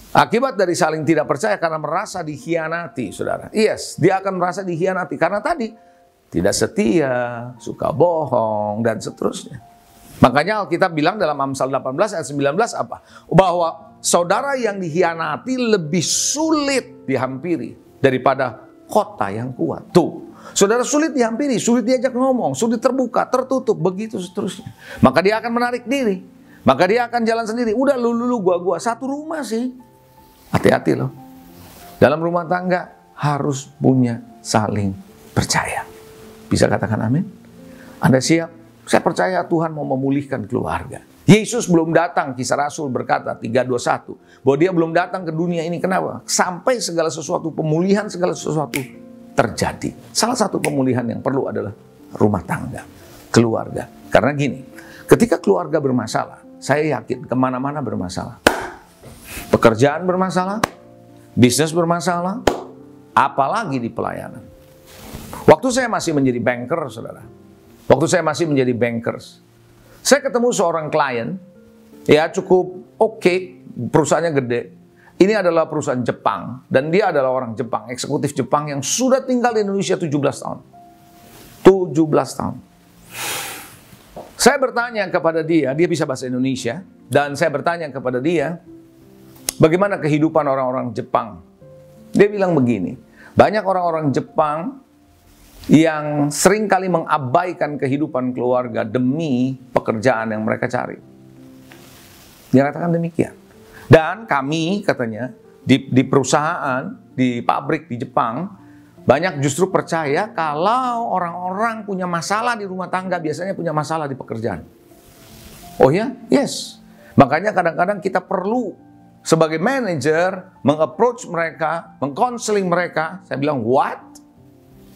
Akibat dari saling tidak percaya karena merasa dikhianati, saudara. Yes, dia akan merasa dikhianati karena tadi tidak setia, suka bohong, dan seterusnya. Makanya Alkitab bilang dalam Amsal 18 ayat 19 apa? Bahwa saudara yang dikhianati lebih sulit dihampiri daripada kota yang kuat. Tuh, saudara sulit dihampiri, sulit diajak ngomong, sulit terbuka, tertutup, begitu seterusnya. Maka dia akan menarik diri. Maka dia akan jalan sendiri. Udah lu gua satu rumah sih. Hati-hati loh. Dalam rumah tangga harus punya saling percaya. Bisa katakan amin? Anda siap? Saya percaya Tuhan mau memulihkan keluarga. Yesus belum datang, Kisah Rasul berkata 3:21, bahwa dia belum datang ke dunia ini. Kenapa? Sampai segala sesuatu, pemulihan segala sesuatu terjadi. Salah satu pemulihan yang perlu adalah rumah tangga, keluarga. Karena gini, ketika keluarga bermasalah, saya yakin kemana-mana bermasalah. Pekerjaan bermasalah, bisnis bermasalah, apalagi di pelayanan. Waktu saya masih menjadi banker, saudara. Waktu saya masih menjadi bankers, saya ketemu seorang klien, ya cukup oke, perusahaannya gede. Ini adalah perusahaan Jepang, dan dia adalah orang Jepang, eksekutif Jepang yang sudah tinggal di Indonesia 17 tahun. 17 tahun. Saya bertanya kepada dia bisa bahasa Indonesia, dan saya bertanya kepada dia, bagaimana kehidupan orang-orang Jepang? Dia bilang begini, banyak orang-orang Jepang yang seringkali mengabaikan kehidupan keluarga demi pekerjaan yang mereka cari. Dia katakan demikian. Dan kami, katanya, di perusahaan, di pabrik di Jepang, banyak justru percaya kalau orang-orang punya masalah di rumah tangga, biasanya punya masalah di pekerjaan. Oh ya? Yes. Makanya kadang-kadang kita perlu sebagai manajer meng-approach mereka, meng-counseling mereka. Saya bilang, what?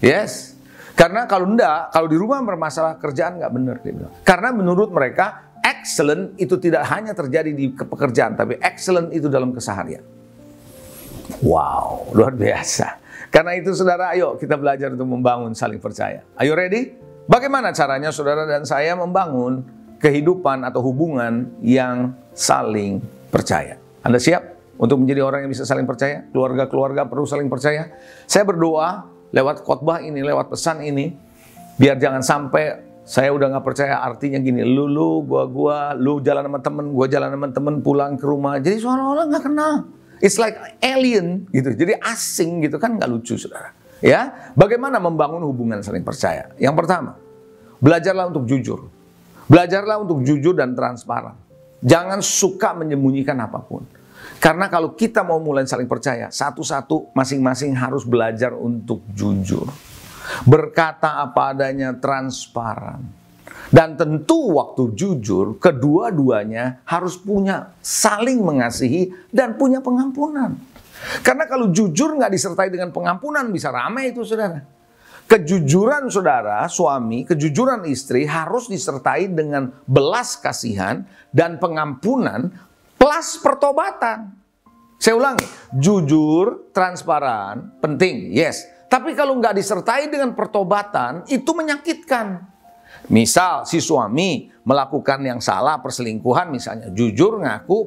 Yes. Karena kalau di rumah bermasalah kerjaan nggak benar. Dia bilang. Karena menurut mereka, excellent itu tidak hanya terjadi di pekerjaan, tapi excellent itu dalam keseharian. Wow, luar biasa. Karena itu saudara, ayo kita belajar untuk membangun saling percaya. Are you ready? Bagaimana caranya saudara dan saya membangun kehidupan atau hubungan yang saling percaya? Anda siap untuk menjadi orang yang bisa saling percaya? Keluarga-keluarga perlu saling percaya. Saya berdoa lewat khotbah ini, lewat pesan ini, biar jangan sampai saya udah nggak percaya. Artinya gini, lu jalan sama temen, gua jalan sama temen, pulang ke rumah, jadi seolah-olah nggak kenal. It's like alien gitu, jadi asing gitu kan, nggak lucu saudara. Ya, bagaimana membangun hubungan saling percaya? Yang pertama, belajarlah untuk jujur. Belajarlah untuk jujur dan transparan. Jangan suka menyembunyikan apapun. Karena kalau kita mau mulai saling percaya, satu-satu masing-masing harus belajar untuk jujur. Berkata apa adanya, transparan. Dan tentu waktu jujur, kedua-duanya harus punya saling mengasihi dan punya pengampunan. Karena kalau jujur nggak disertai dengan pengampunan, bisa ramai itu saudara. Kejujuran saudara, suami, kejujuran istri harus disertai dengan belas kasihan dan pengampunan plus pertobatan. Saya ulangi, jujur, transparan, penting, yes. Tapi kalau nggak disertai dengan pertobatan, itu menyakitkan. Misal si suami melakukan yang salah, perselingkuhan misalnya, jujur, ngaku,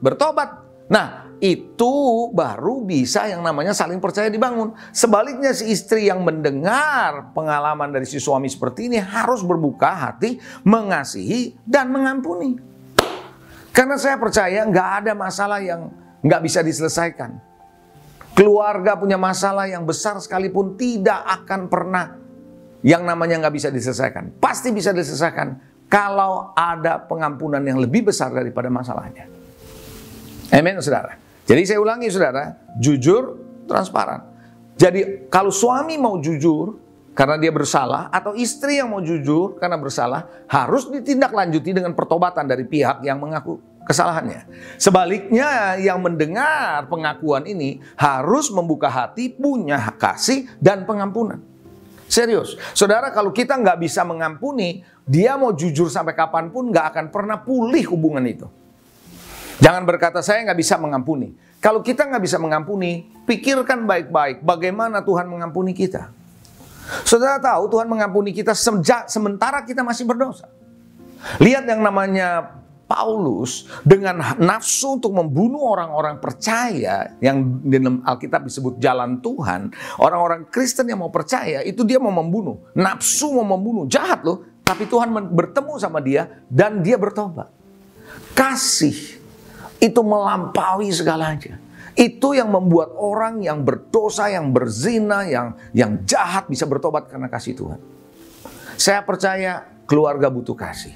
bertobat. Nah, itu baru bisa yang namanya saling percaya dibangun. Sebaliknya si istri yang mendengar pengalaman dari si suami seperti ini harus berbuka hati, mengasihi, dan mengampuni. Karena saya percaya nggak ada masalah yang nggak bisa diselesaikan. Keluarga punya masalah yang besar sekalipun tidak akan pernah yang namanya nggak bisa diselesaikan. Pasti bisa diselesaikan kalau ada pengampunan yang lebih besar daripada masalahnya. Amin, saudara. Jadi saya ulangi, saudara, jujur, transparan. Jadi kalau suami mau jujur karena dia bersalah, atau istri yang mau jujur karena bersalah, harus ditindaklanjuti dengan pertobatan dari pihak yang mengaku kesalahannya. Sebaliknya, yang mendengar pengakuan ini harus membuka hati, punya kasih dan pengampunan. Serius, saudara, kalau kita nggak bisa mengampuni, dia mau jujur sampai kapanpun nggak akan pernah pulih hubungan itu. Jangan berkata, saya nggak bisa mengampuni. Kalau kita nggak bisa mengampuni, pikirkan baik-baik bagaimana Tuhan mengampuni kita. Saudara tahu Tuhan mengampuni kita sementara kita masih berdosa. Lihat yang namanya Paulus dengan nafsu untuk membunuh orang-orang percaya yang di dalam Alkitab disebut jalan Tuhan. Orang-orang Kristen yang mau percaya itu dia mau membunuh. Nafsu mau membunuh, jahat loh. Tapi Tuhan bertemu sama dia dan dia bertobat. Kasih itu melampaui segalanya. Itu yang membuat orang yang berdosa, yang berzina, yang jahat bisa bertobat karena kasih Tuhan. Saya percaya keluarga butuh kasih.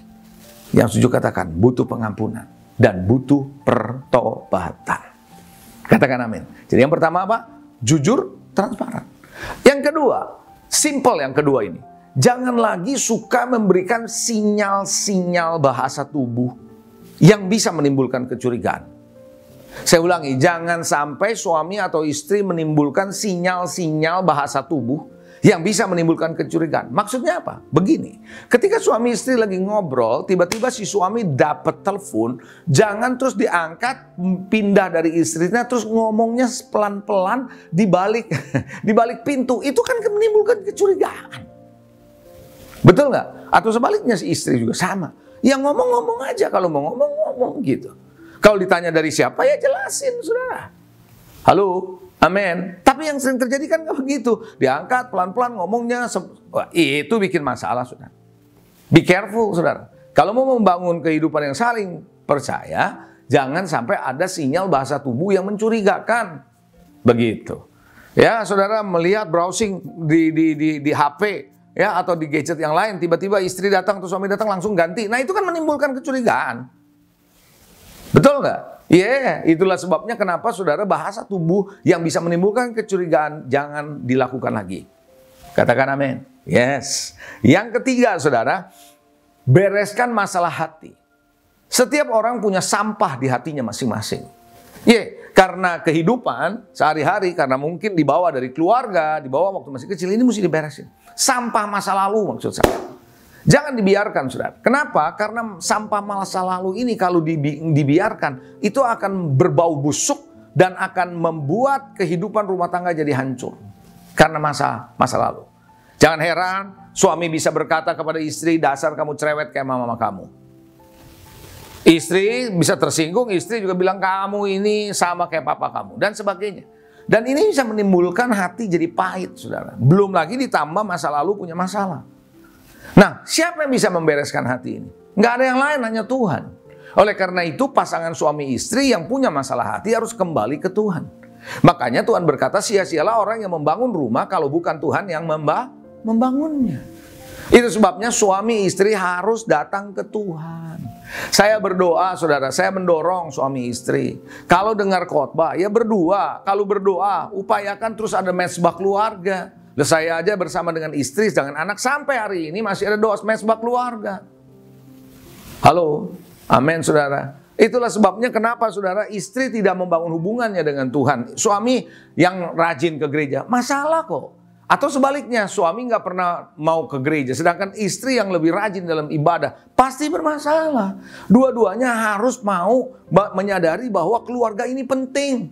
Yang setuju katakan butuh pengampunan dan butuh pertobatan. Katakan amin. Jadi yang pertama apa? Jujur, transparan. Yang kedua, simple yang kedua ini. Jangan lagi suka memberikan sinyal-sinyal bahasa tubuh yang bisa menimbulkan kecurigaan. Saya ulangi, jangan sampai suami atau istri menimbulkan sinyal-sinyal bahasa tubuh yang bisa menimbulkan kecurigaan. Maksudnya apa? Begini, ketika suami istri lagi ngobrol, tiba-tiba si suami dapat telepon, jangan terus diangkat, pindah dari istrinya, terus ngomongnya pelan-pelan di balik pintu. Itu kan menimbulkan kecurigaan. Betul nggak? Atau sebaliknya si istri juga sama. Yang ngomong-ngomong aja, kalau mau ngomong-ngomong gitu. Kalau ditanya dari siapa, ya jelasin, saudara. Halo, amin. Tapi yang sering terjadi kan nggak begitu. Diangkat pelan-pelan ngomongnya, wah, itu bikin masalah, saudara. Be careful, saudara. Kalau mau membangun kehidupan yang saling percaya, jangan sampai ada sinyal bahasa tubuh yang mencurigakan. Begitu. Ya, saudara melihat browsing di HP, ya, atau di gadget yang lain, tiba-tiba istri datang atau suami datang langsung ganti. Nah, itu kan menimbulkan kecurigaan. Betul nggak? Iya, itulah sebabnya kenapa saudara bahasa tubuh yang bisa menimbulkan kecurigaan jangan dilakukan lagi. Katakan amin. Yes. Yang ketiga, saudara, bereskan masalah hati. Setiap orang punya sampah di hatinya masing-masing. Karena kehidupan sehari-hari, karena mungkin dibawa dari keluarga, dibawa waktu masih kecil, ini mesti diberesin. Sampah masa lalu maksud saya. Jangan dibiarkan, saudara. Kenapa? Karena sampah masa lalu ini kalau dibiarkan, itu akan berbau busuk dan akan membuat kehidupan rumah tangga jadi hancur. Karena masa lalu. Jangan heran, suami bisa berkata kepada istri, dasar kamu cerewet kayak mama kamu. Istri bisa tersinggung, istri juga bilang kamu ini sama kayak papa kamu, dan sebagainya. Dan ini bisa menimbulkan hati jadi pahit, saudara. Belum lagi ditambah masa lalu punya masalah. Nah, siapa yang bisa membereskan hati ini? Nggak ada yang lain, hanya Tuhan. Oleh karena itu, pasangan suami istri yang punya masalah hati harus kembali ke Tuhan. Makanya Tuhan berkata, sia-sialah orang yang membangun rumah kalau bukan Tuhan yang membangunnya. Itu sebabnya suami istri harus datang ke Tuhan. Saya berdoa, saudara, saya mendorong suami istri. Kalau dengar khotbah, ya berdua. Kalau berdoa, upayakan terus ada mesbah keluarga. Saya aja bersama dengan istri, dengan anak, sampai hari ini masih ada doa mesbah keluarga. Halo, amin, saudara. Itulah sebabnya kenapa, saudara, istri tidak membangun hubungannya dengan Tuhan. Suami yang rajin ke gereja, masalah kok. Atau sebaliknya, suami nggak pernah mau ke gereja, sedangkan istri yang lebih rajin dalam ibadah, pasti bermasalah. Dua-duanya harus mau menyadari bahwa keluarga ini penting.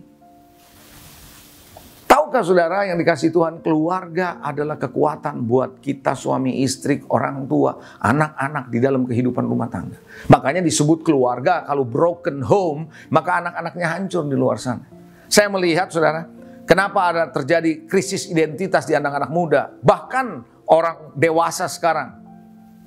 Tahukah saudara yang dikasih Tuhan, keluarga adalah kekuatan buat kita suami istri, orang tua, anak-anak di dalam kehidupan rumah tangga. Makanya disebut keluarga, kalau broken home, maka anak-anaknya hancur di luar sana. Saya melihat saudara, kenapa ada terjadi krisis identitas di anak-anak muda, bahkan orang dewasa sekarang.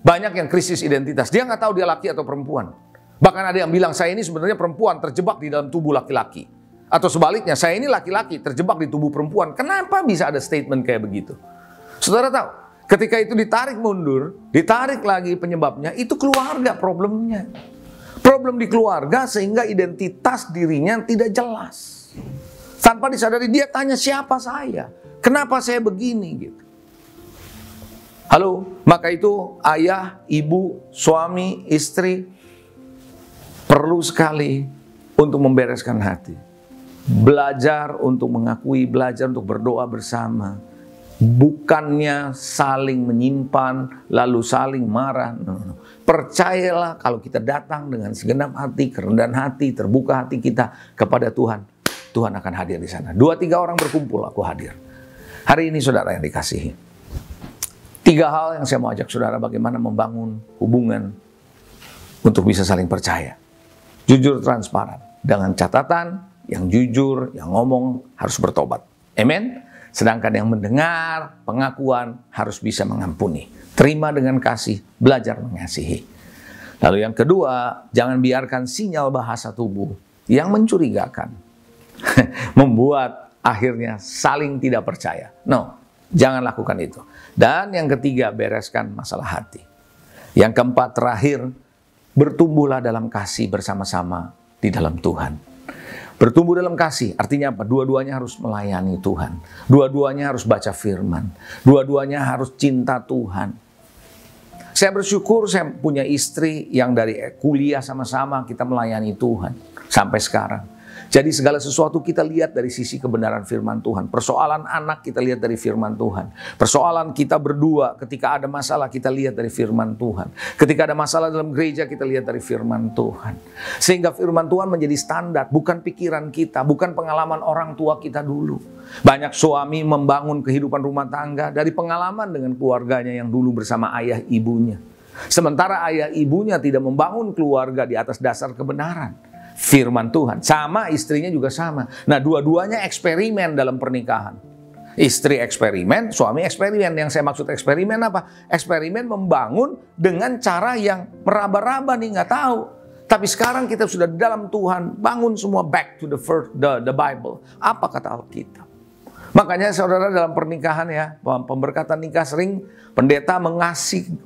Banyak yang krisis identitas, dia nggak tahu dia laki atau perempuan. Bahkan ada yang bilang, saya ini sebenarnya perempuan terjebak di dalam tubuh laki-laki. Atau sebaliknya, saya ini laki-laki terjebak di tubuh perempuan. Kenapa bisa ada statement kayak begitu? Saudara tahu, ketika itu ditarik mundur, ditarik lagi penyebabnya, itu keluarga problemnya. Problem di keluarga sehingga identitas dirinya tidak jelas. Tanpa disadari dia tanya, siapa saya? Kenapa saya begini? Gitu. Halo, maka itu ayah, ibu, suami, istri perlu sekali untuk membereskan hati. Belajar untuk mengakui, belajar untuk berdoa bersama. Bukannya saling menyimpan, lalu saling marah. No. Percayalah kalau kita datang dengan segenap hati, kerendahan hati, terbuka hati kita kepada Tuhan. Tuhan akan hadir di sana. 2-3 orang berkumpul, aku hadir. Hari ini saudara yang dikasihi. 3 hal yang saya mau ajak saudara bagaimana membangun hubungan untuk bisa saling percaya. Jujur, transparan. Dengan catatan, yang jujur, yang ngomong harus bertobat. Amen. Sedangkan yang mendengar pengakuan harus bisa mengampuni. Terima dengan kasih, belajar mengasihi. Lalu yang kedua, jangan biarkan sinyal bahasa tubuh yang mencurigakan. Membuat akhirnya saling tidak percaya. No, jangan lakukan itu. Dan yang ketiga, bereskan masalah hati. Yang keempat, terakhir, bertumbuhlah dalam kasih bersama-sama di dalam Tuhan. Bertumbuh dalam kasih, artinya apa? Dua-duanya harus melayani Tuhan. Dua-duanya harus baca firman. Dua-duanya harus cinta Tuhan. Saya bersyukur saya punya istri yang dari kuliah sama-sama kita melayani Tuhan. Sampai sekarang. Jadi segala sesuatu kita lihat dari sisi kebenaran firman Tuhan. Persoalan anak kita lihat dari firman Tuhan. Persoalan kita berdua ketika ada masalah kita lihat dari firman Tuhan. Ketika ada masalah dalam gereja kita lihat dari firman Tuhan. Sehingga firman Tuhan menjadi standar. Bukan pikiran kita, bukan pengalaman orang tua kita dulu. Banyak suami membangun kehidupan rumah tangga dari pengalaman dengan keluarganya yang dulu bersama ayah ibunya. Sementara ayah ibunya tidak membangun keluarga di atas dasar kebenaran firman Tuhan. Sama, istrinya juga sama. Nah, dua-duanya eksperimen dalam pernikahan. Istri eksperimen, suami eksperimen. Yang saya maksud eksperimen apa? Eksperimen membangun dengan cara yang meraba-raba nih, nggak tahu. Tapi sekarang kita sudah dalam Tuhan, bangun semua back to the Bible. Apa kata Alkitab? Makanya saudara dalam pernikahan ya, pemberkatan nikah sering pendeta mengasih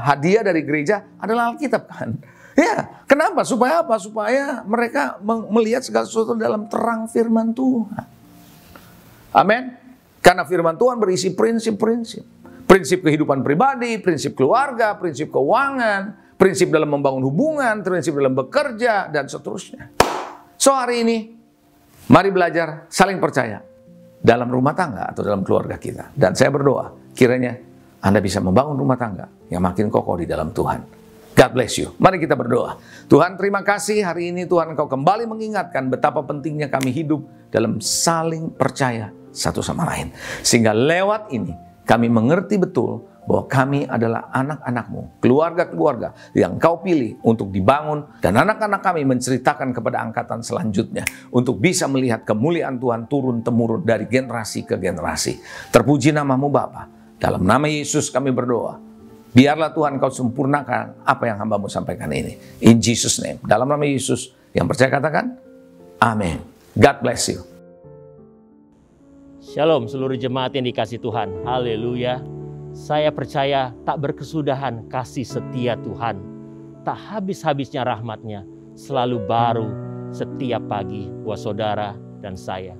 hadiah dari gereja adalah Alkitab kan. Ya, kenapa? Supaya apa? Supaya mereka melihat segala sesuatu dalam terang firman Tuhan. Amin. Karena firman Tuhan berisi prinsip-prinsip. Prinsip kehidupan pribadi, prinsip keluarga, prinsip keuangan, prinsip dalam membangun hubungan, prinsip dalam bekerja, dan seterusnya. So hari ini, mari belajar saling percaya dalam rumah tangga atau dalam keluarga kita. Dan saya berdoa, kiranya Anda bisa membangun rumah tangga yang makin kokoh di dalam Tuhan. God bless you. Mari kita berdoa. Tuhan, terima kasih hari ini Tuhan Engkau kembali mengingatkan betapa pentingnya kami hidup dalam saling percaya satu sama lain. Sehingga lewat ini kami mengerti betul bahwa kami adalah anak-anak-Mu, keluarga-keluarga yang Engkau pilih untuk dibangun. Dan anak-anak kami menceritakan kepada angkatan selanjutnya untuk bisa melihat kemuliaan Tuhan turun-temurun dari generasi ke generasi. Terpuji nama-Mu Bapa. Dalam nama Yesus kami berdoa. Biarlah Tuhan Kau sempurnakan apa yang hamba-Mu sampaikan ini. In Jesus' name. Dalam nama Yesus. Yang percaya katakan, amin. God bless you. Shalom seluruh jemaat yang dikasih Tuhan. Haleluya. Saya percaya tak berkesudahan kasih setia Tuhan. Tak habis-habisnya rahmat-Nya. Selalu baru setiap pagi buat saudara dan saya.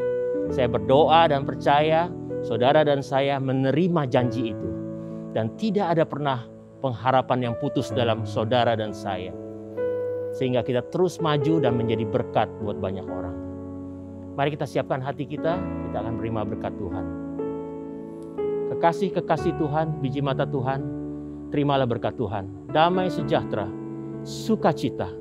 Saya berdoa dan percaya saudara dan saya menerima janji itu. Dan tidak ada pernah pengharapan yang putus dalam saudara dan saya. Sehingga kita terus maju dan menjadi berkat buat banyak orang. Mari kita siapkan hati kita akan menerima berkat Tuhan. Kekasih-kekasih Tuhan, biji mata Tuhan, terimalah berkat Tuhan. Damai sejahtera, sukacita,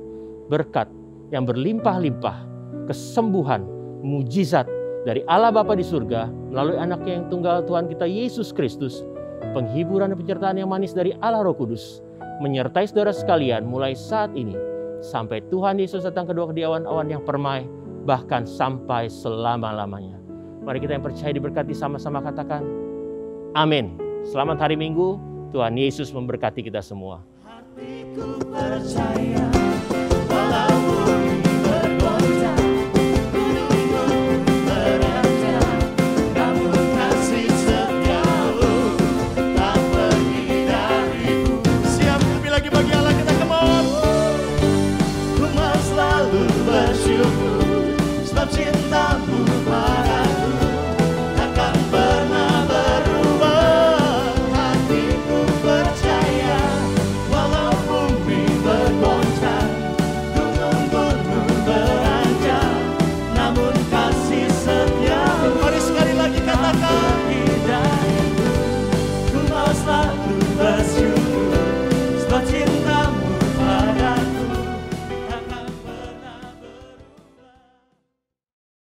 berkat yang berlimpah-limpah, kesembuhan, mujizat dari Allah Bapa di surga melalui anaknya yang tunggal Tuhan kita Yesus Kristus, penghiburan dan penyertaan yang manis dari Allah Roh Kudus menyertai saudara sekalian mulai saat ini sampai Tuhan Yesus datang kedua di awan-awan yang permai, bahkan sampai selama-lamanya. Mari kita yang percaya diberkati sama-sama katakan amin. Selamat hari Minggu, Tuhan Yesus memberkati kita semua. Hatiku percaya walau bumi bergoncang, gunung-gunung beranjak, namun kasih setiamu tak pergi dariku. Siap lebih lagi bagi Allah kita, come on. Ku mau selalu bersyukur sebab cintamu padaku takkan pernah berubah. Hatiku percaya walau bumi bergoncang, gunung-gunung beranjak, namun kasih setiamu. Mari sekali lagi katakan, ku mau selalu bersyukur sebab cinta